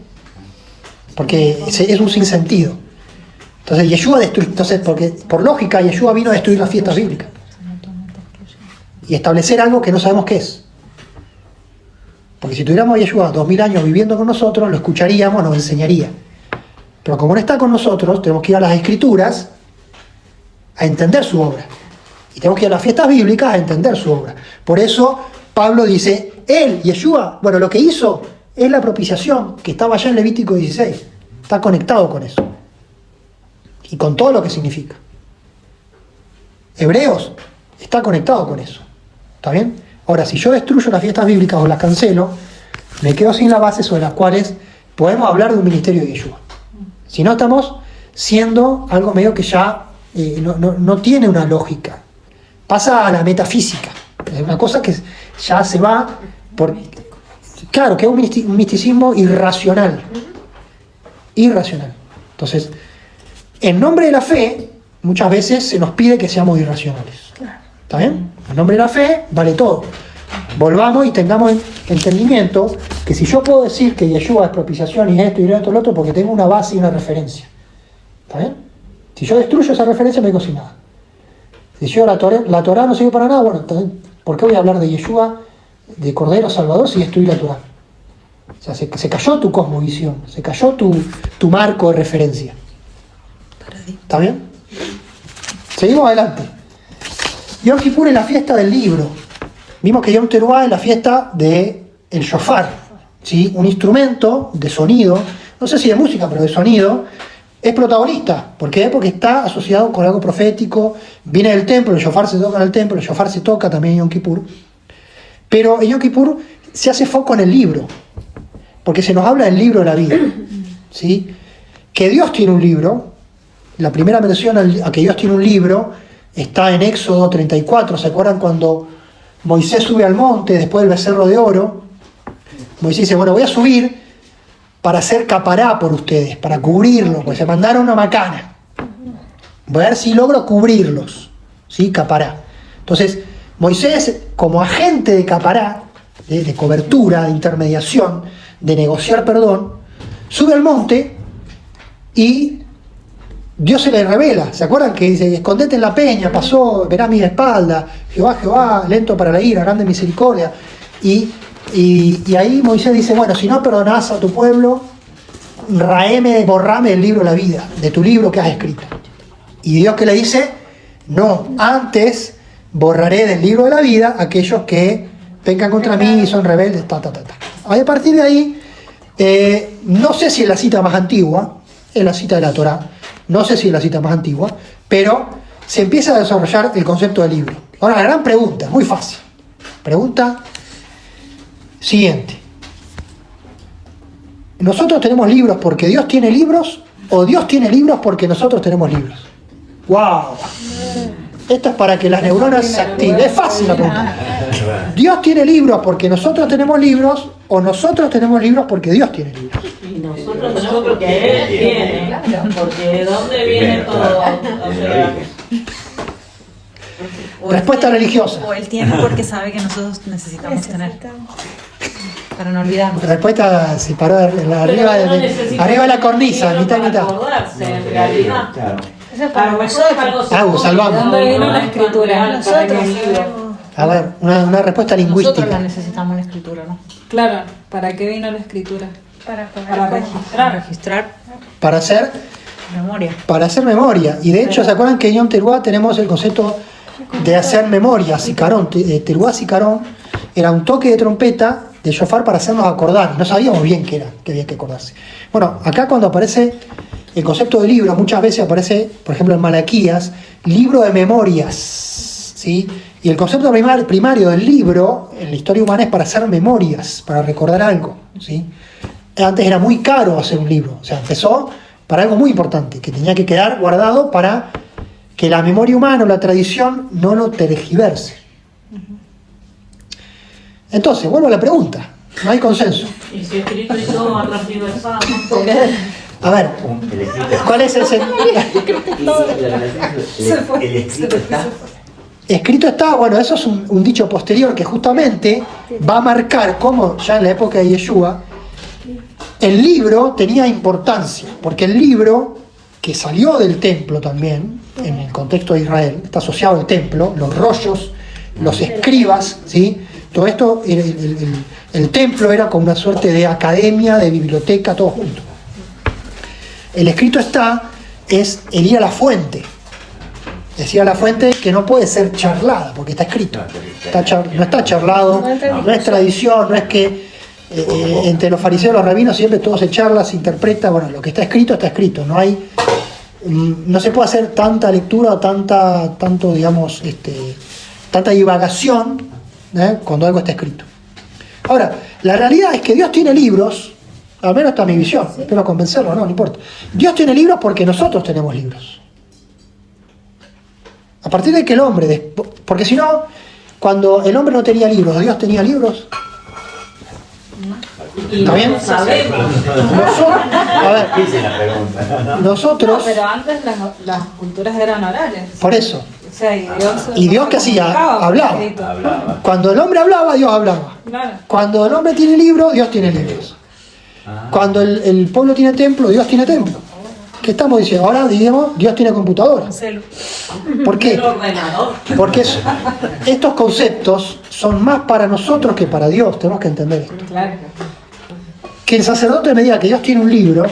Porque es un sinsentido. Entonces Yeshua destruye, porque por lógica Yeshua vino a destruir las fiestas bíblicas y establecer algo que no sabemos qué es. Porque si tuviéramos a Yeshua 2000 años viviendo con nosotros, lo escucharíamos, nos enseñaría. Pero como no está con nosotros, tenemos que ir a las Escrituras a entender su obra. Y tenemos que ir a las fiestas bíblicas a entender su obra. Por eso Pablo dice, él, Yeshua, bueno, lo que hizo es la propiciación que estaba allá en Levítico 16. Está conectado con eso. Y con todo lo que significa. Hebreos está conectado con eso. ¿Está bien? Ahora, si yo destruyo las fiestas bíblicas o las cancelo, me quedo sin la base sobre las cuales podemos hablar de un ministerio de Yeshua. Si no, estamos siendo algo medio que ya no tiene una lógica. Pasa a la metafísica. Es una cosa que ya se va por... Claro, que es un misticismo irracional. Irracional. Entonces, en nombre de la fe, muchas veces se nos pide que seamos irracionales. ¿Está bien? En nombre de la fe, vale todo. Volvamos y tengamos entendimiento que si yo puedo decir que Yeshua es propiciación y esto y esto y lo otro, porque tengo una base y una referencia. ¿Está bien? Si yo destruyo esa referencia, me quedo sin nada. Si yo la Torá no sirve para nada, bueno, ¿Por qué voy a hablar de Yeshua, de Cordero Salvador, si estudié la Torá? O sea, se cayó tu cosmovisión, se cayó tu marco de referencia. ¿Está bien? Seguimos adelante. Yom Kippur es la fiesta del libro. Vimos que Yom Teruah es la fiesta del shofar, ¿sí? Un instrumento de sonido, no sé si de música, pero de sonido, es protagonista. ¿Por qué? Porque está asociado con algo profético, viene del templo, el shofar se toca en el templo, el shofar se toca también en Yom Kippur. Pero en Yom Kippur se hace foco en el libro, porque se nos habla del libro de la vida, ¿sí? Que Dios tiene un libro. La primera mención a que Dios tiene un libro está en Éxodo 34. ¿Se acuerdan cuando Moisés sube al monte después del becerro de oro? Moisés dice, bueno, voy a subir para hacer capará por ustedes, para cubrirlos, pues se mandaron una macana. Voy a ver si logro cubrirlos, ¿sí? Capará. Entonces, Moisés, como agente de capará, de cobertura, de intermediación, de negociar perdón, sube al monte y Dios se le revela. ¿Se acuerdan que dice, escondete en la peña, pasó, verá mi espalda, Jehová, lento para la ira, grande misericordia? Y ahí Moisés dice, bueno, si no perdonás a tu pueblo, borrame el libro de la vida, de tu libro que has escrito. Y Dios que le dice, no, antes borraré del libro de la vida aquellos que vengan contra mí y son rebeldes, A partir de ahí, no sé si es la cita más antigua, es la cita de la Torá, no sé si es la cita más antigua, pero se empieza a desarrollar el concepto del libro. Ahora, la gran pregunta, muy fácil. Pregunta siguiente. ¿Nosotros tenemos libros porque Dios tiene libros o Dios tiene libros porque nosotros tenemos libros? ¡Wow! Esto es para que las neuronas se activen. Es fácil la pregunta. ¿Dios tiene libros porque nosotros tenemos libros o nosotros tenemos libros porque Dios tiene libros? Y nosotros tenemos porque Él tiene, porque ¿de dónde viene todo? O sea, Respuesta religiosa. O él tiene porque sabe que nosotros necesitamos tener. Para no olvidarnos. Respuesta se paró arriba de la cornisa, mitad y mitad. Acordarse, en realidad. Claro. Eso es para nosotros. Salvamos. ¿De dónde vino la escritura? Nosotros A ver, una respuesta Nosotros la lingüística. necesitamos en la escritura, ¿no? Claro, ¿para qué vino la escritura? para Registrar Para hacer memoria. Y de hecho, ¿se acuerdan que en Yom Teruah tenemos el concepto de hacer memoria? Sicarón, Teruah Sicarón, era un toque de trompeta de shofar para hacernos acordar. No sabíamos bien qué era, que había que acordarse. Bueno, acá cuando aparece el concepto de libro, muchas veces aparece, por ejemplo en Malaquías, libro de memorias, ¿sí? Y el concepto primario del libro en la historia humana es para hacer memorias, para recordar algo, ¿sí? Antes era muy caro hacer un libro, o sea, empezó para algo muy importante, que tenía que quedar guardado para que la memoria humana o la tradición no lo tergiverse. Entonces, vuelvo a la pregunta, no hay consenso. Y si escrito y todo ha transversado. A ver, ¿cuál es ese? El escrito está. Escrito está, bueno, eso es un dicho posterior que justamente va a marcar cómo ya en la época de Yeshua el libro tenía importancia, porque el libro que salió del templo también, en el contexto de Israel, está asociado al templo, los rollos, los escribas, ¿sí? Todo esto, el templo era como una suerte de academia, de biblioteca, todo junto. El escrito es el ir a la fuente. Decía la fuente que no puede ser charlada, porque está escrito. No está charlado, no es tradición, no es que entre los fariseos y los rabinos siempre todo se charla, se interpreta. Bueno, lo que está escrito, no se puede hacer tanta lectura o tanta divagación cuando algo está escrito. Ahora, la realidad es que Dios tiene libros, al menos esta es mi visión, espero convencerlo, no importa. Dios tiene libros porque nosotros tenemos libros. A partir de que el hombre, porque si no, cuando el hombre no tenía libros, Dios tenía libros. ¿Está bien? Nosotros, Pero antes las culturas eran orales. por eso. O sea, ¿Y Dios qué hacía? Hablaba. Cuando el hombre hablaba, Dios hablaba. Claro. Cuando el hombre tiene libros, Dios tiene libros. Cuando el pueblo tiene templo, Dios tiene templo. ¿Qué estamos diciendo? Ahora digamos, Dios tiene computadora. Cancelo. ¿Por qué? El ordenador. Porque estos conceptos son más para nosotros que para Dios. Tenemos que entender esto. Claro. Que el sacerdote me diga que Dios tiene un libro,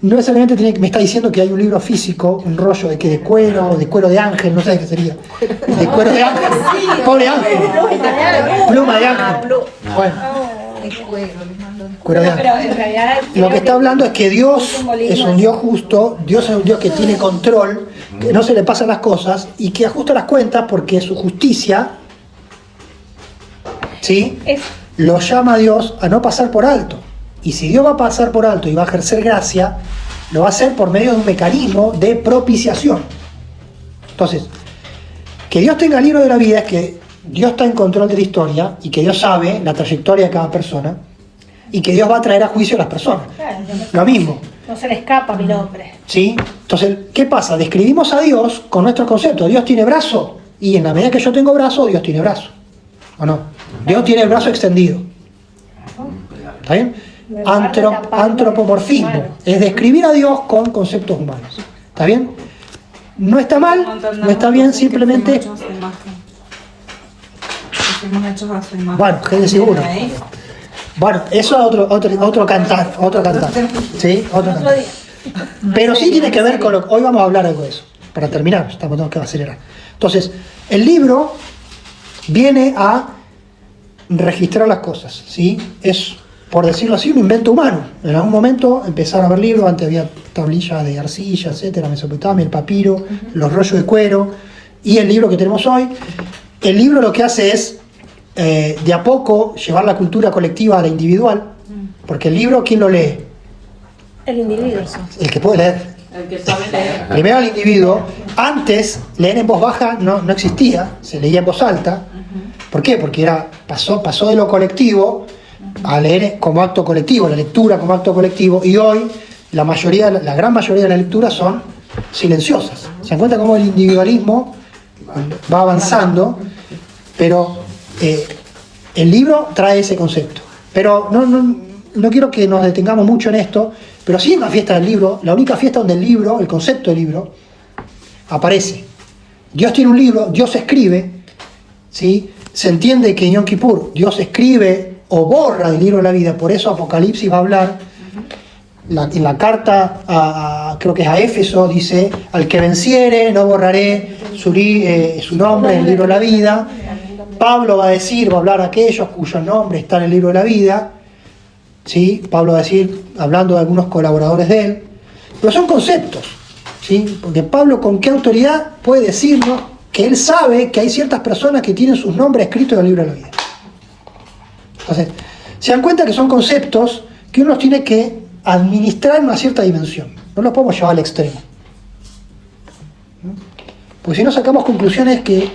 no necesariamente me está diciendo que hay un libro físico, un rollo de cuero, de cuero de ángel, no sé qué sería. De cuero de ángel. Pobre ángel. Pluma de ángel. Bueno, cuero de ángel. Pero en realidad Lo que está hablando es que Dios es un Dios justo, Dios es un Dios que tiene control, que no se le pasan las cosas y que ajusta las cuentas porque su justicia, ¿sí?, lo llama a Dios a no pasar por alto. Y si Dios va a pasar por alto y va a ejercer gracia, lo va a hacer por medio de un mecanismo de propiciación. Entonces, que Dios tenga el libro de la vida es que Dios está en control de la historia y que Dios sabe la trayectoria de cada persona y que Dios va a traer a juicio a las personas. Lo mismo. no se le escapa mi nombre. ¿Sí? Entonces, ¿qué pasa? Describimos a Dios con nuestros conceptos. ¿Dios tiene brazo? Y en la medida que yo tengo brazo, Dios tiene brazo. ¿O no? Dios tiene el brazo extendido. ¿Está bien? Antropomorfismo. Es describir a Dios con conceptos humanos. ¿Está bien? No está mal, no está bien, simplemente... Fuimos hechos a su imagen. Bueno, Génesis 1. Bueno, eso es otro cantar, ¿sí? Otro cantar. Pero sí tiene que ver con lo que... Hoy vamos a hablar algo de eso, para terminar, tenemos que acelerar. Entonces, el libro viene a registrar las cosas, ¿sí? Es, por decirlo así, un invento humano. En algún momento empezaron a haber libros, antes había tablillas de arcilla, etcétera, Mesopotamia, el papiro, los rollos de cuero, y el libro que tenemos hoy. El libro lo que hace es, de a poco, llevar la cultura colectiva a la individual, porque el libro, ¿quién lo lee? El individuo. El que puede leer. El que sabe leer. Primero al individuo. Antes, leer en voz baja no existía, se leía en voz alta. ¿Por qué? Porque pasó de lo colectivo a leer como acto colectivo, la lectura como acto colectivo, y hoy la gran mayoría de las lecturas son silenciosas. ¿Se dan cuenta cómo el individualismo va avanzando? Pero el libro trae ese concepto. Pero no quiero que nos detengamos mucho en esto, pero sí es una fiesta del libro, la única fiesta donde el libro, el concepto del libro, aparece. Dios tiene un libro, Dios escribe, ¿sí? Se entiende que en Yom Kippur Dios escribe o borra del libro de la vida, por eso Apocalipsis va a hablar, en la carta, creo que es a Éfeso, dice, al que venciere no borraré su nombre en el libro de la vida. Pablo va a hablar a aquellos cuyos nombres están en el libro de la vida, ¿sí? Pablo va a decir, hablando de algunos colaboradores de él, pero son conceptos, ¿sí? Porque Pablo, ¿con qué autoridad puede decirnos que él sabe que hay ciertas personas que tienen sus nombres escritos en el libro de la vida? Entonces, se dan cuenta que son conceptos que uno los tiene que administrar en una cierta dimensión, no los podemos llevar al extremo, porque si no sacamos conclusiones que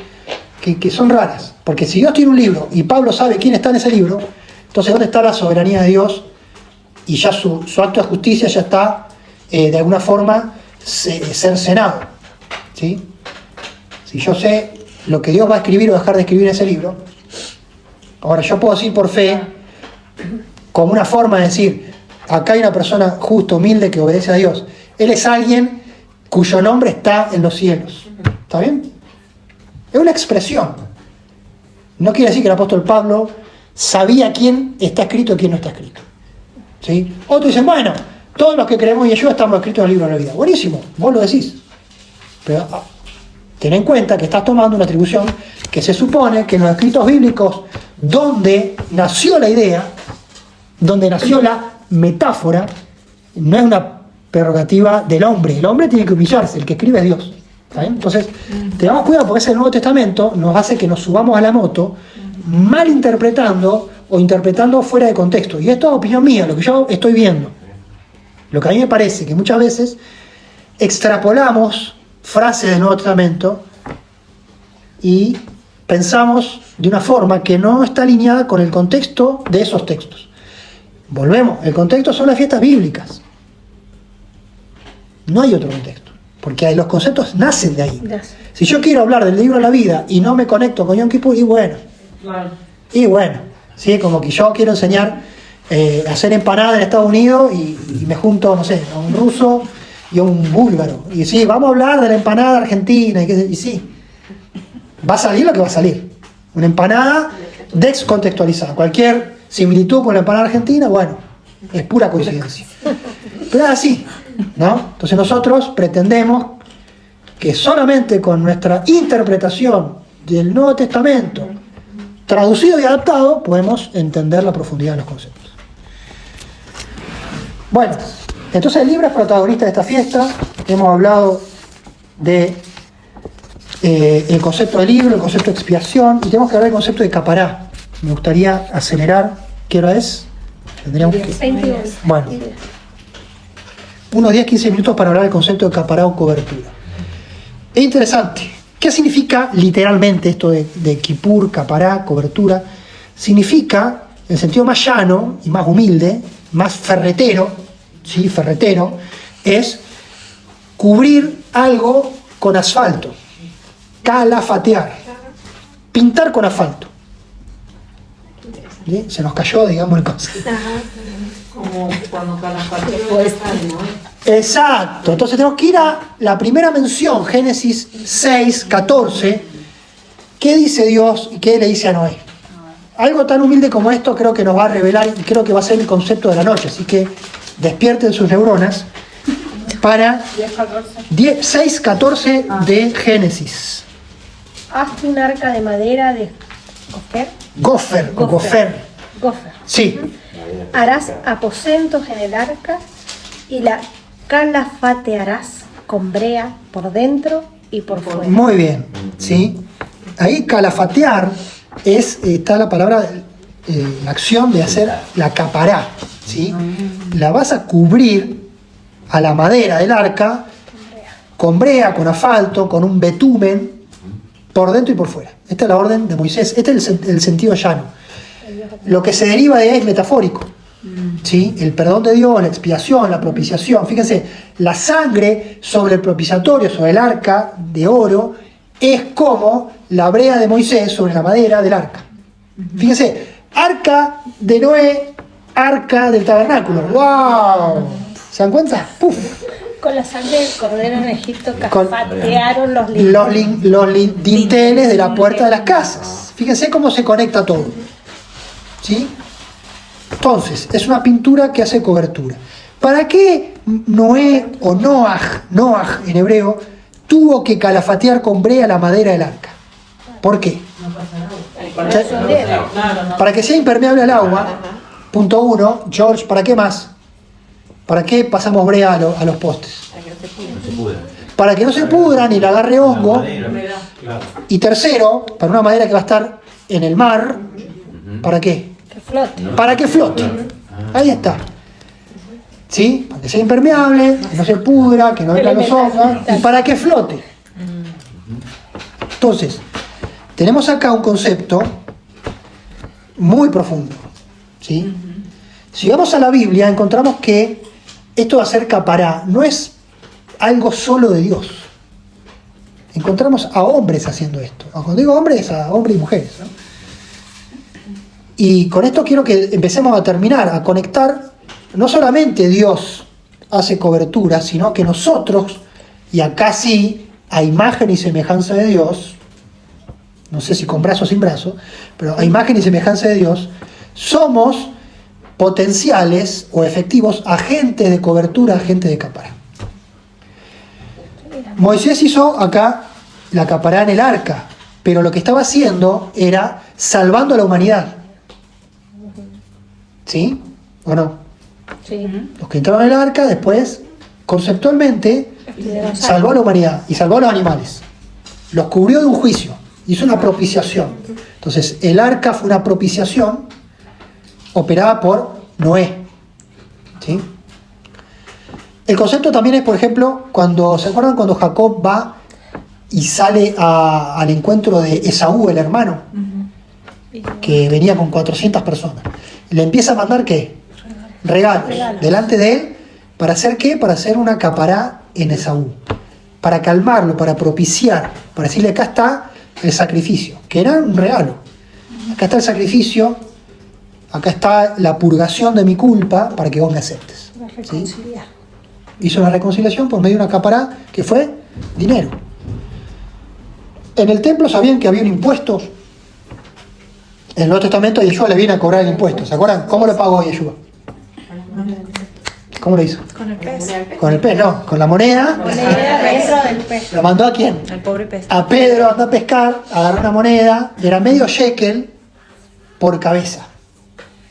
son raras, porque si Dios tiene un libro y Pablo sabe quién está en ese libro, entonces ¿dónde está la soberanía de Dios? Y ya su acto de justicia ya está de alguna forma cercenado, ¿sí? Si yo sé lo que Dios va a escribir o dejar de escribir en ese libro, ahora yo puedo decir por fe, como una forma de decir, acá hay una persona justa, humilde, que obedece a Dios. Él es alguien cuyo nombre está en los cielos. ¿Está bien? Es una expresión. No quiere decir que el apóstol Pablo sabía quién está escrito y quién no está escrito, ¿sí? Otros dicen, bueno, todos los que creemos en Yeshua estamos escritos en el libro de la vida. Buenísimo, vos lo decís. Pero ten en cuenta que estás tomando una atribución que se supone que en los escritos bíblicos, donde nació la idea, donde nació la metáfora, no es una prerrogativa del hombre. El hombre tiene que humillarse, el que escribe es Dios. ¿Está bien? Entonces, tengamos cuidado porque ese Nuevo Testamento nos hace que nos subamos a la moto malinterpretando o interpretando fuera de contexto. Y esto es opinión mía, lo que yo estoy viendo. Lo que a mí me parece que muchas veces extrapolamos frases del Nuevo Testamento y pensamos de una forma que no está alineada con el contexto de esos textos. Volvemos, el contexto son las fiestas bíblicas. No hay otro contexto, porque los conceptos nacen de ahí. Si yo quiero hablar del libro de la vida y no me conecto con Yom Kippur, y bueno, ¿sí? Como que yo quiero enseñar hacer empanada en Estados Unidos y me junto, no sé, a un ruso y a un búlgaro. Y sí, vamos a hablar de la empanada argentina. Y sí, va a salir lo que va a salir. Una empanada descontextualizada. Cualquier similitud con la empanada argentina, bueno, es pura coincidencia. Pero es así, ¿no? Entonces nosotros pretendemos que solamente con nuestra interpretación del Nuevo Testamento, traducido y adaptado, podemos entender la profundidad de los conceptos. Bueno, entonces el libro es protagonista de esta fiesta. Hemos hablado de el concepto de libro, el concepto de expiación, y tenemos que hablar del concepto de capará. Me gustaría acelerar. ¿Qué hora es? Tendríamos que... 22. Bueno, unos 10-15 minutos para hablar del concepto de capará o cobertura. Es interesante. ¿Qué significa literalmente esto de Kippur, capará, cobertura? Significa, en el sentido más llano y más humilde, más ferretero, ¿sí? Ferretero, es cubrir algo con asfalto, calafatear, pintar con asfalto. ¿Sí? Se nos cayó, digamos, el concepto. Como cuando calafateó el estadio, Exacto, entonces tenemos que ir a la primera mención, Génesis 6:14. ¿Qué dice Dios y qué le dice a Noé? Algo tan humilde como esto creo que nos va a revelar y creo que va a ser el concepto de la noche, así que despierten sus neuronas para 6:14 de Génesis. Hazte un arca de madera de Gofer. Gofer. Sí, Harás aposentos en el arca y la calafatearás con brea por dentro y por fuera. muy bien, ¿sí? Ahí calafatear está la palabra, la acción de hacer la capará, ¿sí? La vas a cubrir a la madera del arca con brea, con asfalto, con un betumen, por dentro y por fuera. Esta es la orden de Moisés, este es el sentido llano. Lo que se deriva de ahí es metafórico, ¿sí? El perdón de Dios, la expiación, la propiciación. Fíjense, la sangre sobre el propiciatorio, sobre el arca de oro, es como la brea de Moisés sobre la madera del arca. Fíjense, arca de Noé, arca del tabernáculo. ¡Wow! ¿Se dan cuenta? ¡Puf! Con la sangre del cordero en Egipto Con calafatearon los dinteles de la puerta de las casas. Fíjense cómo se conecta todo. ¿Sí? Entonces, es una pintura que hace cobertura. ¿Para qué Noé o Noaj en hebreo, tuvo que calafatear con brea la madera del arca? ¿Por qué? Para que sea impermeable al agua. Punto 1. George, ¿para qué más? ¿Para qué pasamos brea a los postes? Para que no se pudra ni le agarre hongo. Y tercero, para una madera que va a estar en el mar, ¿para qué? que flote. Para que flote. Ahí está. ¿Sí? Para que sea impermeable, que no se pudra, que no vengan los hongos, y para que flote. Entonces, tenemos acá un concepto muy profundo. ¿Sí? Si vamos a la Biblia, encontramos que esto de hacer capará no es algo solo de Dios. Encontramos a hombres haciendo esto. Cuando digo hombres, a hombres y mujeres, ¿no? Y con esto quiero que empecemos a terminar, a conectar. No solamente Dios hace cobertura, sino que nosotros, y acá sí, a imagen y semejanza de Dios, no sé si con brazo o sin brazo, pero a imagen y semejanza de Dios, somos potenciales o efectivos agentes de cobertura, agentes de capará. Moisés hizo acá la capará en el arca, pero lo que estaba haciendo era salvando a la humanidad. ¿Sí? ¿O no? Sí. Los que entraron en el arca después, conceptualmente, salvó a la humanidad y salvó a los animales. Los cubrió de un juicio, hizo una propiciación. Entonces, el arca fue una propiciación operada por Noé. ¿Sí? El concepto también es, por ejemplo, ¿se acuerdan cuando Jacob va y sale al encuentro de Esaú, el hermano? Que venía con 400 personas. Le empieza a mandar, ¿qué? Regalos delante de él. ¿Para hacer qué? Para hacer una capará en Esaú. Para calmarlo, para propiciar. Para decirle, acá está el sacrificio. Que era un regalo. Acá está el sacrificio acá está la purgación de mi culpa para que vos me aceptes. Para ¿Sí? reconciliar. Hizo la reconciliación por medio de una capará que fue dinero. En el templo sabían que había un impuesto. En el Nuevo Testamento a Yeshua le viene a cobrar el impuesto. ¿Se acuerdan? ¿Cómo lo pagó Yeshua? ¿Cómo lo hizo? Con el pez. Con el pez, no, con la moneda. Moneda dentro del pez. ¿Lo mandó a quién? El pobre pez. A Pedro anda a pescar, agarró una moneda, era medio shekel por cabeza.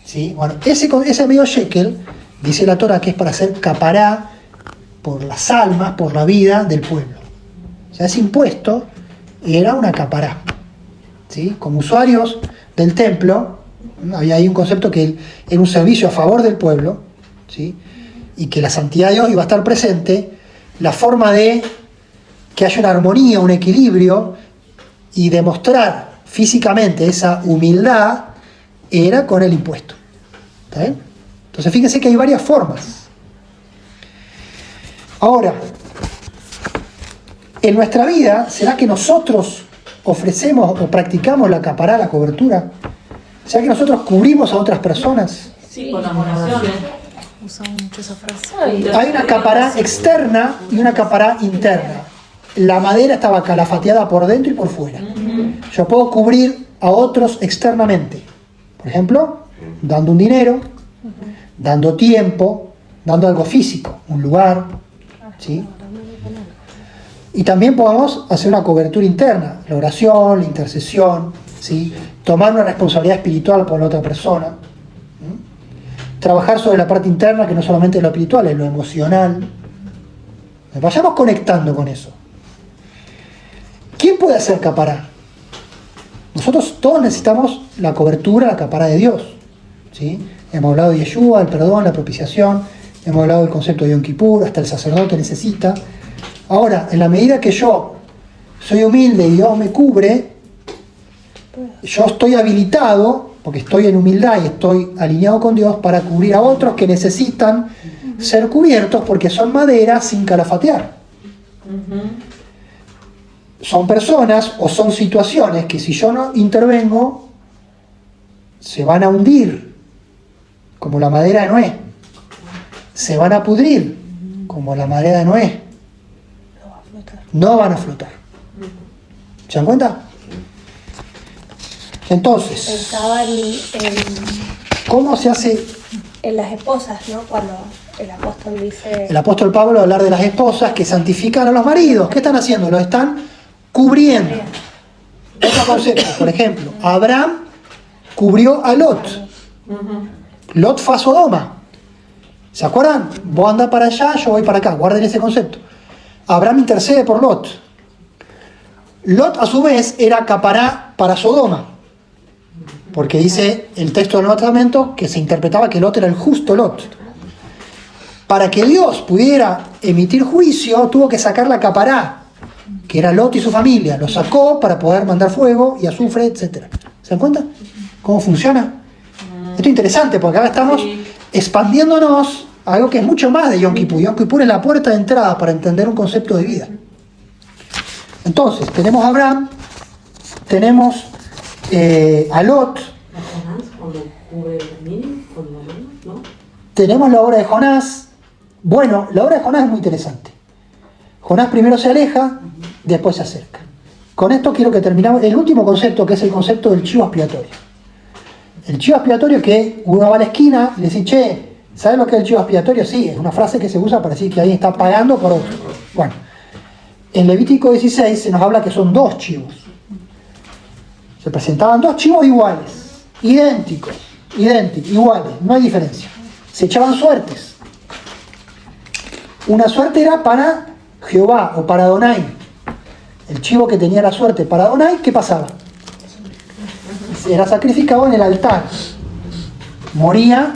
¿Sí? Bueno, ese medio shekel, dice la Torah, que es para hacer capará por las almas, por la vida del pueblo. O sea, ese impuesto era una capará. ¿Sí? Como usuarios del templo, había ahí un concepto que era un servicio a favor del pueblo, ¿sí? Y que la santidad de Dios iba a estar presente, la forma de que haya una armonía, un equilibrio y demostrar físicamente esa humildad era con el impuesto. ¿Está bien? Entonces fíjense que hay varias formas. Ahora, en nuestra vida, ¿será que nosotros ofrecemos o practicamos la capará, la cobertura? ¿Será que nosotros cubrimos a otras personas? Sí, con las oraciones. Usamos mucho esa frase. Hay una capará externa y una capará interna. La madera estaba calafateada por dentro y por fuera. Yo puedo cubrir a otros externamente. Por ejemplo, dando un dinero, dando tiempo, dando algo físico, un lugar. ¿Sí? Y también podemos hacer una cobertura interna, la oración, la intercesión, ¿sí? Tomar una responsabilidad espiritual por la otra persona. Trabajar sobre la parte interna, que no solamente es lo espiritual, es lo emocional. Vayamos conectando con eso. ¿Quién puede hacer capará? Nosotros todos necesitamos la cobertura, la capará de Dios. ¿Sí? Hemos hablado de Yeshua, el perdón, la propiciación. Hemos hablado del concepto de Yom Kippur, hasta el sacerdote necesita. Ahora, en la medida que yo soy humilde y Dios me cubre, yo estoy habilitado, porque estoy en humildad y estoy alineado con Dios, para cubrir a otros que necesitan ser cubiertos porque son madera sin calafatear. Son personas o son situaciones que si yo no intervengo, se van a hundir, como la madera de Noé. Se van a pudrir, como la madera de Noé. No van a flotar. ¿Se dan cuenta? Entonces, Pensaba ¿cómo se hace? en las esposas, ¿no? Cuando el apóstol dice... El apóstol Pablo hablar de las esposas que santifican a los maridos. ¿Qué están haciendo? Los están cubriendo. Otro concepto, por ejemplo, Abraham cubrió a Lot. Lot fue a Sodoma. ¿Se acuerdan? Vos andás para allá, yo voy para acá. Guarden ese concepto. Abraham intercede por Lot. Lot, a su vez, era capará para Sodoma. Porque dice el texto del Nuevo Testamento que se interpretaba que Lot era el justo Lot. Para que Dios pudiera emitir juicio, tuvo que sacar la capará, que era Lot y su familia. Lo sacó para poder mandar fuego y azufre, etc. ¿Se dan cuenta cómo funciona? Esto es interesante porque ahora estamos expandiéndonos a algo que es mucho más de Yom Kippur. Yom Kippur es la puerta de entrada para entender un concepto de vida. Entonces, tenemos a Abraham, tenemos a Lot, tenemos la obra de Jonás. Bueno, la obra de Jonás es muy interesante. Jonás primero se aleja, después se acerca. Con esto quiero que terminamos el último concepto, que es el concepto del chivo expiatorio. El chivo expiatorio, que uno va a la esquina y le dice, che, ¿sabes lo que es el chivo expiatorio? Sí, es una frase que se usa para decir que alguien está pagando por otro. Bueno, en Levítico 16 se nos habla que son 2 chivos. Se presentaban 2 chivos iguales, idénticos, iguales, no hay diferencia. Se echaban suertes. Una suerte era para Jehová o para Adonai. El chivo que tenía la suerte para Adonai, ¿qué pasaba? Era sacrificado en el altar. Moría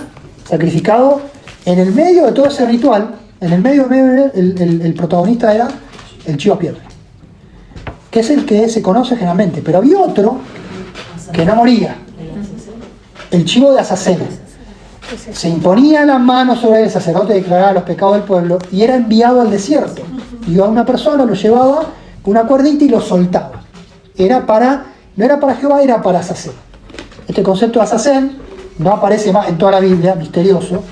sacrificado en el medio de todo ese ritual. En el medio el protagonista era el chivo expiatorio, que es el que se conoce generalmente. Pero había otro que no moría, el chivo de Azazel. Se imponía las manos sobre el sacerdote, declaraba los pecados del pueblo y era enviado al desierto. Iba una persona, lo llevaba con una cuerdita y lo soltaba. No era para Jehová, era para Azazel. Este concepto de Azazel no aparece más en toda la Biblia, misterioso,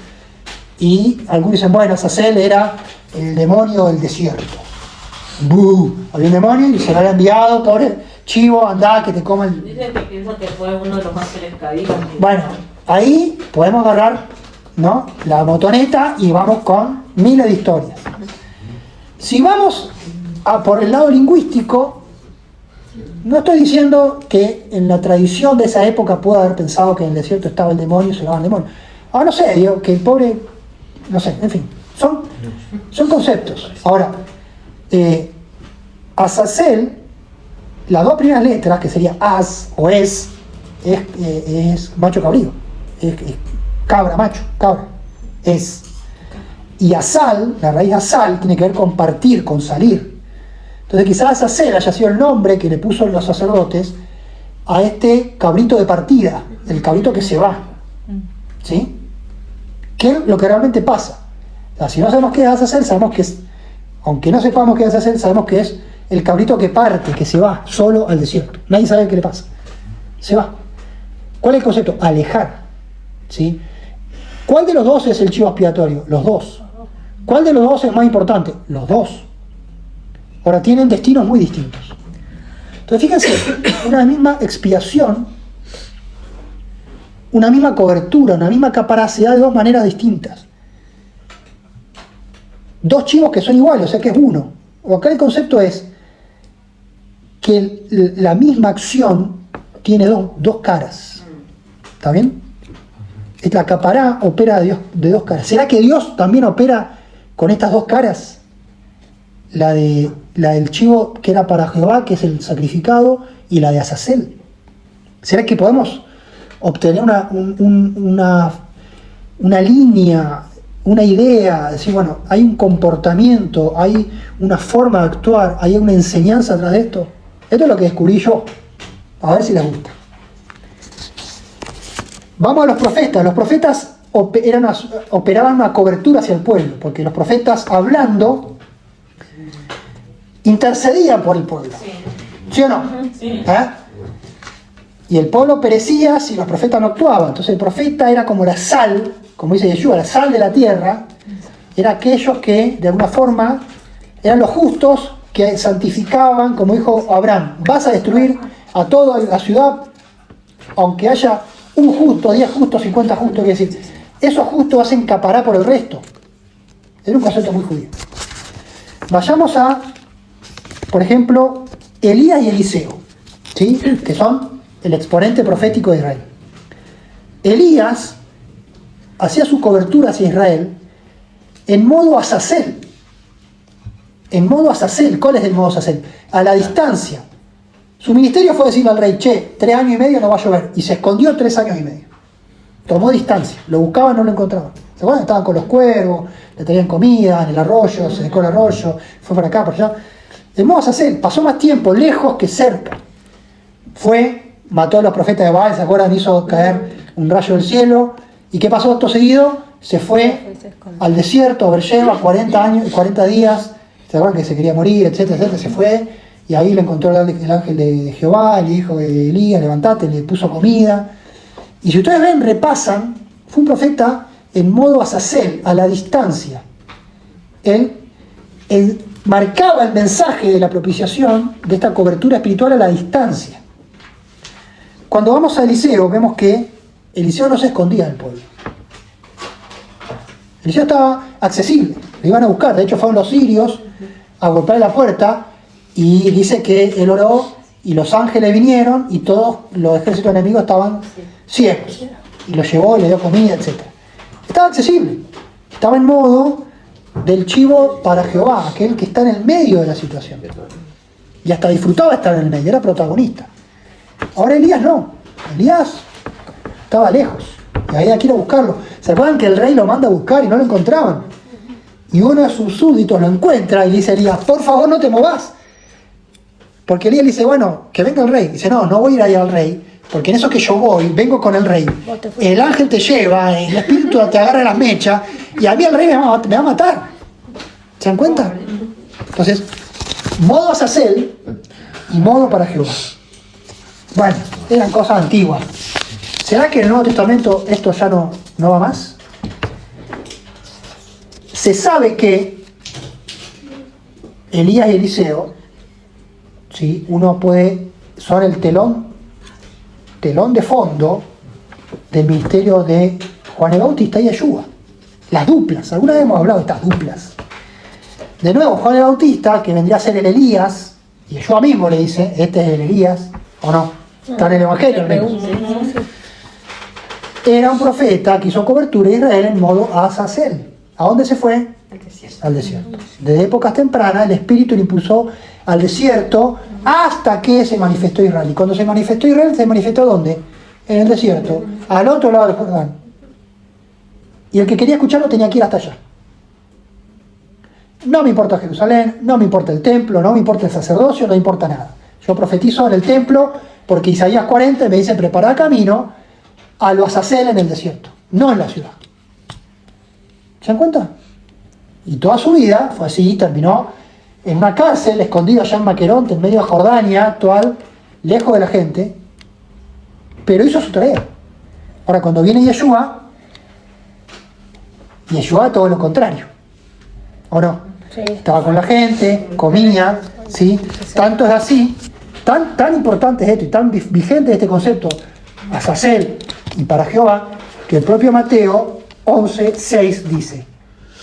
y algunos dicen, bueno, Azazel era el demonio del desierto. ¡Bú! Había un demonio y se lo había enviado, pobre chivo, andá, que te coman. Dicen que piensa que fue uno de los ángeles caídos. Bueno, ahí podemos agarrar, ¿no?, la motoneta y vamos con miles de historias. Si vamos por el lado lingüístico, no estoy diciendo que en la tradición de esa época pueda haber pensado que en el desierto estaba el demonio y se lo daban el demonio. Ahora no sé, digo, que el pobre, no sé, en fin, son conceptos. Ahora, Azazel, las dos primeras letras, que sería as o es macho cabrío, es cabra, macho, cabra, es. Y Azal, la raíz Azal, tiene que ver con partir, con salir. Entonces quizás Azazel haya sido el nombre que le puso los sacerdotes a este cabrito de partida, el cabrito que se va. ¿Sí? ¿Qué es lo que realmente pasa? O sea, si no sabemos qué es Azazel, sabemos que es, aunque no sepamos qué es Azazel, sabemos que es el cabrito que parte, que se va solo al desierto. Nadie sabe qué le pasa. Se va. ¿Cuál es el concepto? Alejar. ¿Sí? ¿Cuál de los dos es el chivo expiatorio? Los dos. ¿Cuál de los dos es más importante? Los dos. Ahora, tienen destinos muy distintos. Entonces, fíjense, una misma expiación, una misma cobertura, una misma capacidad de dos maneras distintas. Dos chivos que son iguales, o sea que es uno. O acá el concepto es que la misma acción tiene dos caras. ¿Está bien? La capará opera de dos caras. ¿Será que Dios también opera con estas dos caras? La del chivo que era para Jehová, que es el sacrificado, y la de Azazel. ¿Será que podemos obtener una línea, una idea, decir, bueno, hay un comportamiento, hay una forma de actuar, hay una enseñanza atrás de esto? Esto es lo que descubrí yo. A ver si les gusta. Vamos a los profetas. Los profetas operaban una cobertura hacia el pueblo, porque los profetas, hablando, intercedían por el pueblo. ¿Sí o no? Sí. Y el pueblo perecía si los profetas no actuaban. Entonces el profeta era como la sal, como dice Yeshua, la sal de la tierra. Era aquellos que, de alguna forma, eran los justos que santificaban, como dijo Abraham, vas a destruir a toda la ciudad, aunque haya un justo, 10 justos, 50 justos, quiere decir, esos justos hacen capará por el resto. Es un concepto muy judío. Vayamos a, por ejemplo, Elías y Eliseo, ¿sí?, que son el exponente profético de Israel. Elías hacía su cobertura hacia Israel en modo Azazel. En modo Azazel. ¿Cuál es el modo Azazel? A la distancia. Su ministerio fue decirle al rey, 3 años y medio no va a llover. Y se escondió 3 años y medio. Tomó distancia. Lo buscaban, no lo encontraban. ¿Se acuerdan? Estaban con los cuervos, le traían comida en el arroyo, se secó el arroyo, fue para acá, para allá. El modo Azazel pasó más tiempo lejos que cerca. Mató a los profetas de Baal, ¿se acuerdan? Hizo caer un rayo del cielo. ¿Y qué pasó acto seguido? Se fue al desierto, a Beersheba, 40 días. ¿Se acuerdan que se quería morir, etcétera, etcétera? Se fue y ahí le encontró el ángel de Jehová, le dijo de Elías, levantate, le puso comida. Y si ustedes ven, repasan, fue un profeta en modo Azazel, a la distancia. Él marcaba el mensaje de la propiciación, de esta cobertura espiritual a la distancia. Cuando vamos a Eliseo, vemos que Eliseo no se escondía del pueblo. Eliseo estaba accesible, lo iban a buscar. De hecho, fueron los sirios a golpear la puerta y dice que él oró y los ángeles vinieron y todos los ejércitos enemigos estaban ciegos. Y lo llevó y le dio comida, etc. Estaba accesible. Estaba en modo del chivo para Jehová, aquel que está en el medio de la situación. Y hasta disfrutaba estar en el medio, era protagonista. Ahora Elías no. Elías estaba lejos. Y había que ir a buscarlo. ¿Se acuerdan que el rey lo manda a buscar y no lo encontraban? Y uno de sus súbditos lo encuentra y le dice a Elías, por favor no te movas. Porque Elías le dice, bueno, que venga el rey. Dice, no voy a ir ahí al rey, porque en eso que yo voy, vengo con el rey. El ángel te lleva, el espíritu te agarra las mechas, y a mí el rey me va a matar. ¿Se dan cuenta? Entonces, modo Azazel y modo para Jehová. Bueno, eran cosas antiguas. ¿Será que en el Nuevo Testamento esto ya no va más? Se sabe que Elías y Eliseo, ¿sí? Son el telón de fondo del ministerio de Juan el Bautista y Yeshua. Las duplas, alguna vez hemos hablado de estas duplas. De nuevo, Juan el Bautista, que vendría a ser el Elías, y Yeshua mismo le dice, este es el Elías, ¿o no? Está en el Evangelio. Era un profeta que hizo cobertura de Israel en modo Azazel. ¿A dónde se fue? Al desierto. Desde épocas tempranas el Espíritu le impulsó al desierto hasta que se manifestó Israel. Y cuando se manifestó Israel, ¿se manifestó dónde? En el desierto, al otro lado del Jordán. Y el que quería escucharlo tenía que ir hasta allá. No me importa Jerusalén, no me importa el templo, no me importa el sacerdocio, no me importa nada. Yo profetizo en el templo porque Isaías 40 me dice preparar camino a lo Azazel en el desierto, no en la ciudad. ¿Se dan cuenta? Y toda su vida fue así, terminó en una cárcel, escondido allá en Maqueronte, en medio de Jordania actual, lejos de la gente, pero hizo su tarea. Ahora, cuando viene Yeshua todo lo contrario, ¿o no? Sí. Estaba con la gente, comía, ¿sí? Tanto es así, tan importante es esto y tan vigente este concepto, Azazel y para Jehová, que el propio Mateo 11:6 dice,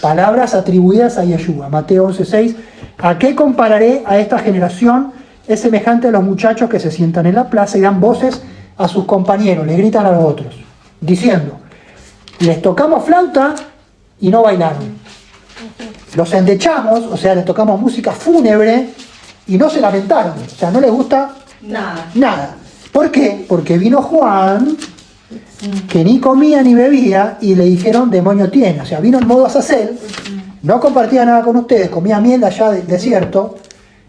palabras atribuidas a Yeshua. Mateo 11:6, ¿a qué compararé a esta generación? Es semejante a los muchachos que se sientan en la plaza y dan voces a sus compañeros, le gritan a los otros, diciendo, les tocamos flauta y no bailaron. Los endechamos, o sea, les tocamos música fúnebre y no se lamentaron, o sea, no les gusta nada. ¿Por qué? Porque vino Juan, que ni comía ni bebía, y le dijeron, demonio tiene. O sea, vino en modo Azazel, no compartía nada con ustedes, comía miel allá del desierto,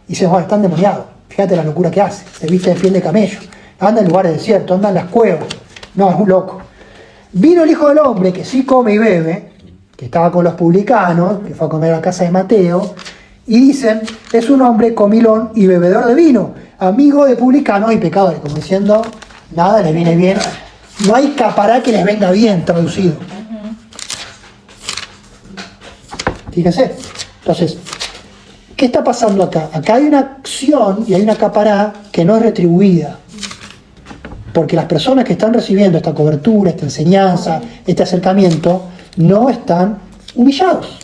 y dice, bueno, están demoniados. Fíjate la locura que hace, se viste de piel de camello, anda en lugares desiertos, anda en las cuevas. No, es un loco. Vino el Hijo del Hombre, que sí come y bebe, que estaba con los publicanos, que fue a comer a la casa de Mateo, y dicen, es un hombre comilón y bebedor de vino, amigo de publicanos y pecadores, como diciendo, nada les viene bien, no hay capará que les venga bien, traducido. Fíjense, entonces, ¿qué está pasando acá? Acá hay una acción y hay una capará que no es retribuida, porque las personas que están recibiendo esta cobertura, esta enseñanza, este acercamiento, no están humillados.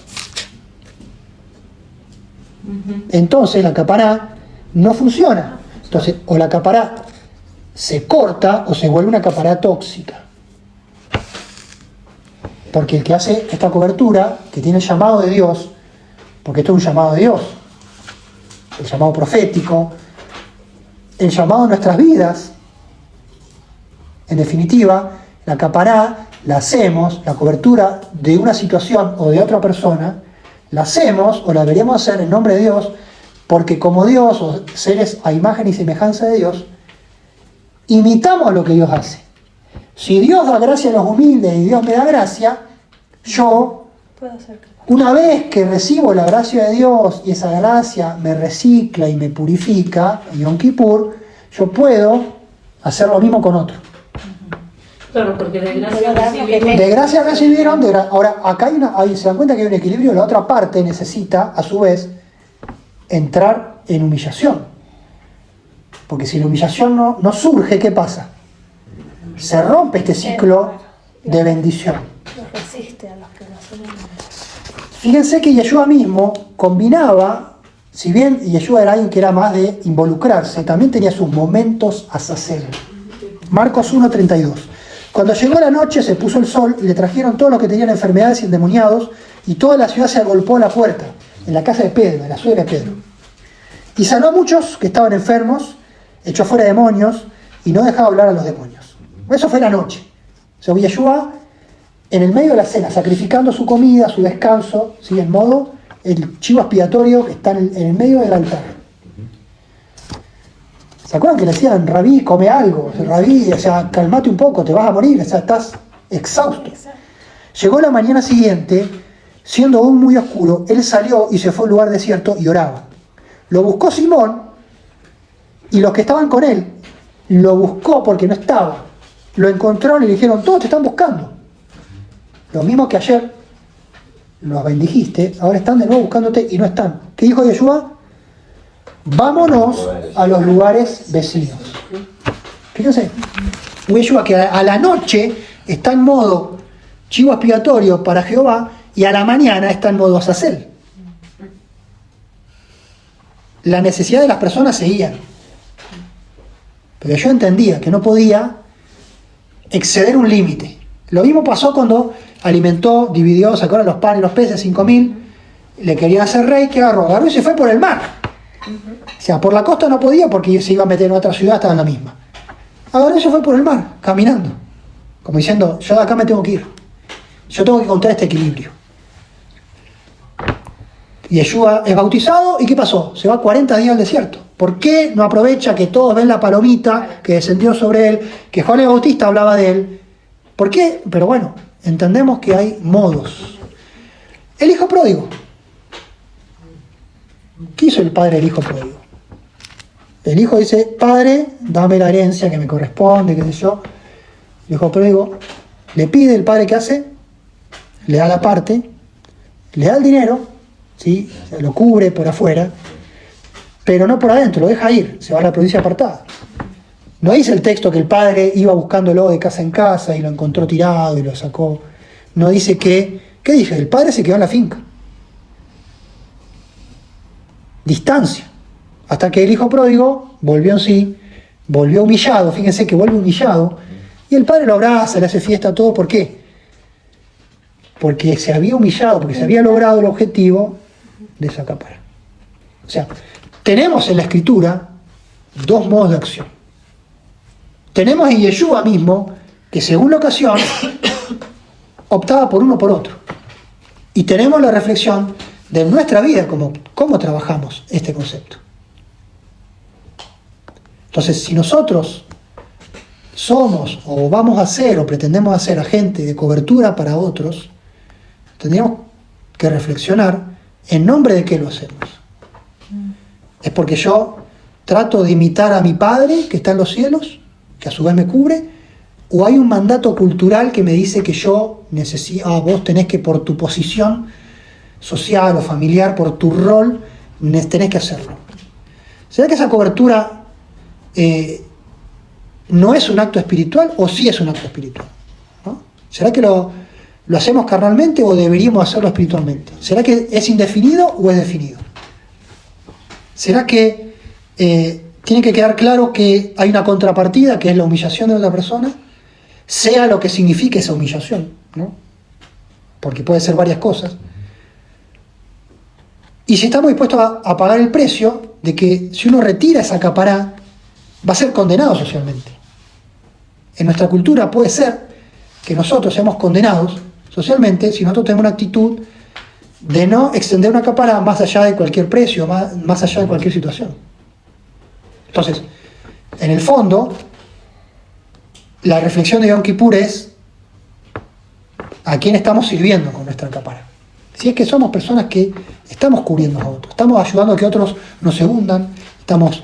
Entonces la capará no funciona. Entonces, o la capará se corta o se vuelve una capará tóxica. Porque el que hace esta cobertura, que tiene el llamado de Dios, porque esto es un llamado de Dios, el llamado profético, el llamado de nuestras vidas, en definitiva, la capará la hacemos, la cobertura de una situación o de otra persona, la hacemos o la deberíamos hacer en nombre de Dios, porque como Dios, o seres a imagen y semejanza de Dios, imitamos lo que Dios hace. Si Dios da gracia a los humildes y Dios me da gracia, yo, una vez que recibo la gracia de Dios y esa gracia me recicla y me purifica, en Yom Kippur, yo puedo hacer lo mismo con otro. Claro, porque de gracia recibieron. De gracia recibieron, ahora acá se dan cuenta que hay un equilibrio, la otra parte necesita, a su vez, entrar en humillación. Porque si la humillación no surge, ¿qué pasa? Se rompe este ciclo de bendición. Fíjense que Yeshua mismo combinaba, si bien Yeshua era alguien que era más de involucrarse, también tenía sus momentos Azazel. Marcos 1:32. Cuando llegó la noche, se puso el sol y le trajeron todos los que tenían enfermedades y endemoniados, y toda la ciudad se agolpó a la puerta, en la casa de Pedro, de la suegra de Pedro. Y sanó a muchos que estaban enfermos, echó fuera demonios, y no dejaba hablar a los demonios. Eso fue la noche. O sea, Yeshua, en el medio de la cena, sacrificando su comida, su descanso, ¿sí? En modo el chivo expiatorio que está en el medio del altar. ¿Se acuerdan que le decían, Rabí, come algo? Rabí, o sea, calmate un poco, te vas a morir, o sea, estás exhausto. Llegó la mañana siguiente, siendo aún muy oscuro, él salió y se fue a un lugar desierto y oraba. Lo buscó Simón y los que estaban con él, lo buscó porque no estaba. lo encontraron y le dijeron, todos te están buscando. Lo mismo que ayer los bendijiste, ahora están de nuevo buscándote y no están. ¿Qué dijo Yeshua? Vámonos a los lugares vecinos. Fíjense, un Yeshua que a la noche está en modo chivo expiatorio para Jehová y a la mañana está en modo Azazel. La necesidad de las personas seguían. Pero yo entendía que no podía exceder un límite. Lo mismo pasó cuando alimentó, dividió, sacó los panes y los peces, 5,000, le querían hacer rey, que agarró y se fue por el mar. O sea, por la costa no podía porque se iba a meter en otra ciudad, estaba en la misma. Agarró y se fue por el mar, caminando. Como diciendo, yo de acá me tengo que ir. Yo tengo que encontrar este equilibrio. Y Yeshua es bautizado, ¿y qué pasó? Se va 40 días al desierto. ¿Por qué no aprovecha que todos ven la palomita que descendió sobre él, que Juan el Bautista hablaba de él? ¿Por qué? Pero bueno, entendemos que hay modos. El hijo pródigo. ¿Qué hizo el padre del hijo pródigo? El hijo dice, padre, dame la herencia que me corresponde, qué sé yo. El hijo pródigo le pide, el padre, ¿qué hace? Le da la parte, le da el dinero, ¿sí? Se lo cubre por afuera, pero no por adentro, lo deja ir, se va a la provincia apartada. No dice el texto que el padre iba buscándolo de casa en casa y lo encontró tirado y lo sacó. No dice que... ¿Qué dice? El padre se quedó en la finca. Distancia. Hasta que el hijo pródigo volvió en sí, volvió humillado, fíjense que vuelve humillado, y el padre lo abraza, le hace fiesta, todo. ¿Por qué? Porque se había humillado, porque se había logrado el objetivo de esa acaparar. O sea, tenemos en la Escritura dos modos de acción. Tenemos en Yeshua mismo, que según la ocasión, optaba por uno o por otro. Y tenemos la reflexión de nuestra vida, cómo trabajamos este concepto. Entonces, si nosotros somos, o vamos a ser, o pretendemos hacer agente de cobertura para otros, tendríamos que reflexionar en nombre de qué lo hacemos. ¿Es porque yo trato de imitar a mi Padre que está en los cielos, que a su vez me cubre? ¿O hay un mandato cultural que me dice que yo necesito, vos tenés que por tu posición social o familiar, por tu rol, tenés que hacerlo? ¿Será que esa cobertura no es un acto espiritual o sí es un acto espiritual? ¿No? ¿Será que lo hacemos carnalmente o deberíamos hacerlo espiritualmente? ¿Será que es indefinido o es definido? ¿Será que tiene que quedar claro que hay una contrapartida, que es la humillación de otra persona? Sea lo que signifique esa humillación, ¿no? Porque puede ser varias cosas. Y si estamos dispuestos a pagar el precio de que si uno retira esa capará, va a ser condenado socialmente. En nuestra cultura puede ser que nosotros seamos condenados socialmente si nosotros tenemos una actitud de no extender una capará más allá de cualquier precio, más allá de cualquier situación. Entonces, en el fondo, la reflexión de Yom Kippur es a quién estamos sirviendo con nuestra capará. Si es que somos personas que estamos cubriendo a otros, estamos ayudando a que otros no se hundan, estamos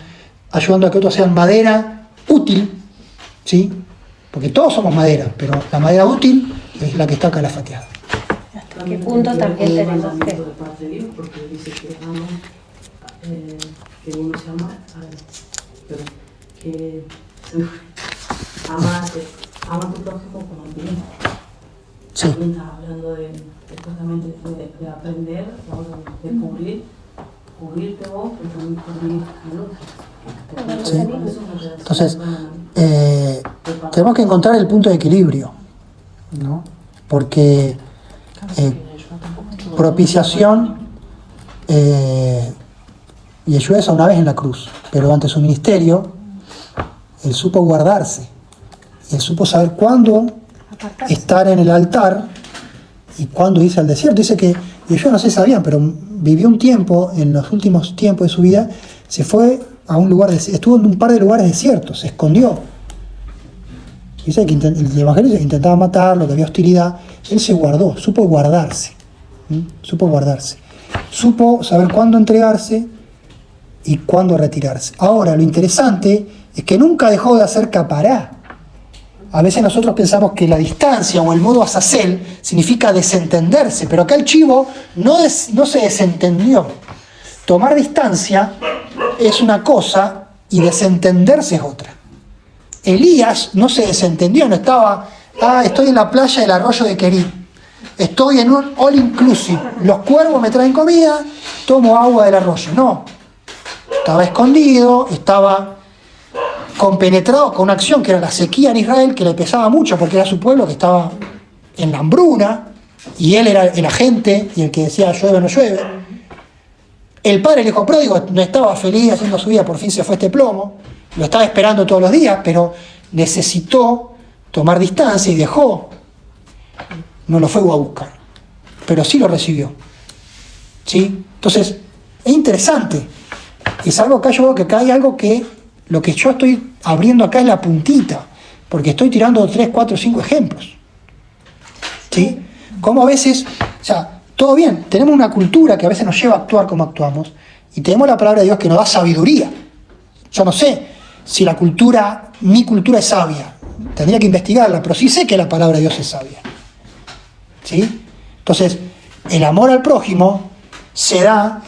ayudando a que otros sean madera útil, ¿sí? Porque todos somos madera, pero la madera útil es la que está calafateada. ¿Hasta qué punto también tenemos que? De parte de Dios, porque dice que ama, que uno se ama, pero que ama a tu prójimo como a ti mismo. Sí. También está hablando de justamente de aprender, de cubrirte vos, pero también cubrir al otro. Sí. Entonces, tenemos que encontrar el punto de equilibrio, ¿no? Porque propiciación, Yeshua es una vez en la cruz, pero durante su ministerio, él supo guardarse, y él supo saber cuándo estar en el altar y cuándo irse al desierto. Dice que Yeshua, no sé si sabían, pero vivió un tiempo, en los últimos tiempos de su vida, se fue a un lugar, estuvo en un par de lugares desiertos, se escondió. Dice que el evangelio dice que intentaba matarlo, que había hostilidad. Él se guardó, supo guardarse. Supo guardarse. Supo saber cuándo entregarse y cuándo retirarse. Ahora, lo interesante es que nunca dejó de hacer capará. a veces nosotros pensamos que la distancia o el modo azazel significa desentenderse, pero acá el chivo no se desentendió. Tomar distancia es una cosa y desentenderse es otra. Elías no se desentendió, no estaba, estoy en la playa del arroyo de Querí, estoy en un all inclusive, los cuervos me traen comida, tomo agua del arroyo. No, estaba escondido, estaba compenetrado con una acción que era la sequía en Israel, que le pesaba mucho porque era su pueblo que estaba en la hambruna y él era el agente y el que decía llueve o no llueve. El padre, el hijo pródigo, no estaba feliz haciendo su vida, por fin se fue este plomo, lo estaba esperando todos los días, pero necesitó tomar distancia y dejó, no lo fue a buscar, pero sí lo recibió. ¿Sí? Entonces, es interesante, es algo acá, yo veo que acá hay algo que, lo que yo estoy abriendo acá es la puntita, porque estoy tirando 3, 4, 5 ejemplos. ¿Sí? Como a veces, o sea, todo bien, tenemos una cultura que a veces nos lleva a actuar como actuamos, y tenemos la palabra de Dios que nos da sabiduría. Yo no sé si mi cultura es sabia, tendría que investigarla, pero sí sé que la palabra de Dios es sabia. ¿Sí? Entonces, el amor al prójimo se da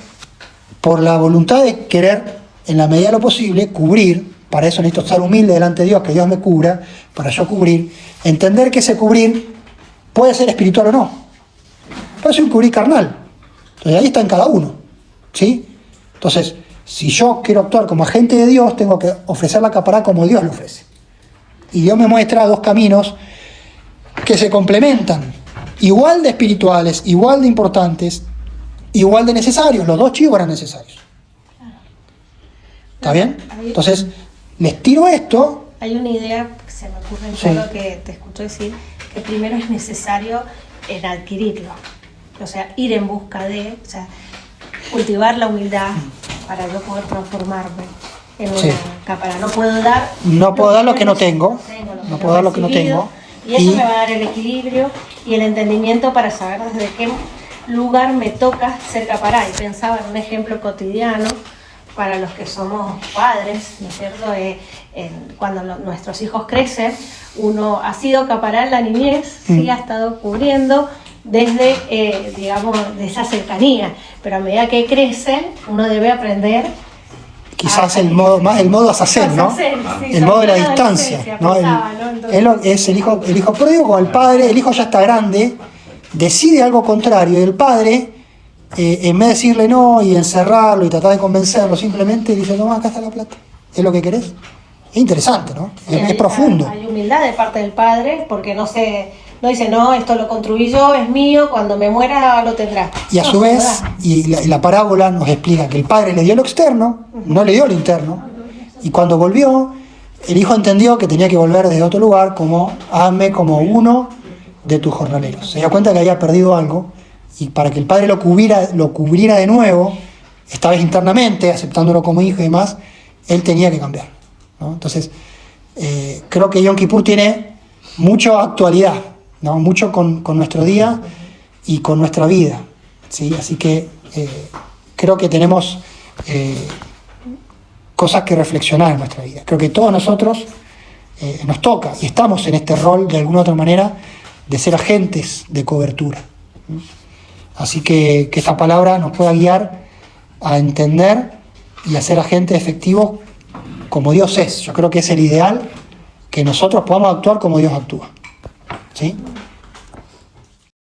por la voluntad de querer, en la medida de lo posible, cubrir. Para eso necesito estar humilde delante de Dios, que Dios me cubra, para yo cubrir. Entender que ese cubrir puede ser espiritual o no. Puede ser un cubrir carnal. Entonces ahí está en cada uno. ¿Sí? Entonces, si yo quiero actuar como agente de Dios, tengo que ofrecer la capará como Dios lo ofrece. Y Dios me muestra dos caminos que se complementan. Igual de espirituales, igual de importantes, igual de necesarios. Los dos chivos eran necesarios. ¿Está bien? Entonces, les tiro esto. Hay una idea que se me ocurre en todo lo que te escucho decir, que primero es necesario en adquirirlo. O sea, ir en busca de, o sea, cultivar la humildad para yo poder transformarme en una cápara. No puedo dar lo que no tengo. No puedo dar lo que no tengo. Y eso me va a dar el equilibrio y el entendimiento para saber desde qué lugar me toca ser cápara. Y pensaba en un ejemplo cotidiano para los que somos padres, ¿no es cierto? Cuando nuestros hijos crecen, uno ha sido cápara en la niñez, sí ha estado cubriendo desde, digamos, de esa cercanía, pero a medida que crecen, uno debe aprender quizás el modo azazel, ¿no? El modo de la distancia, ¿no? Es el hijo pródigo con el padre, el hijo ya está grande, decide algo contrario, y el padre, en vez de decirle no y encerrarlo y tratar de convencerlo, simplemente dice, toma, acá está la plata, ¿es lo que querés? Es interesante, ¿no? Es profundo. Hay humildad de parte del padre, porque no dice, no, esto lo construí yo, es mío, cuando me muera lo tendrá. Y a su vez, y la parábola nos explica que el padre le dio lo externo, no le dio lo interno, y cuando volvió, el hijo entendió que tenía que volver desde otro lugar, como hazme como uno de tus jornaleros. Se dio cuenta que había perdido algo, y para que el padre lo cubriera de nuevo, esta vez internamente, aceptándolo como hijo y demás, él tenía que cambiar, ¿no? Entonces, creo que Yom Kippur tiene mucha actualidad, ¿no? Mucho con nuestro día y con nuestra vida, ¿sí? Así que creo que tenemos cosas que reflexionar en nuestra vida. Creo que todos nosotros nos toca y estamos en este rol de alguna u otra manera de ser agentes de cobertura. Así que esta palabra nos pueda guiar a entender y a ser agentes efectivos como Dios es. Yo creo que es el ideal, que nosotros podamos actuar como Dios actúa. ¿Sí?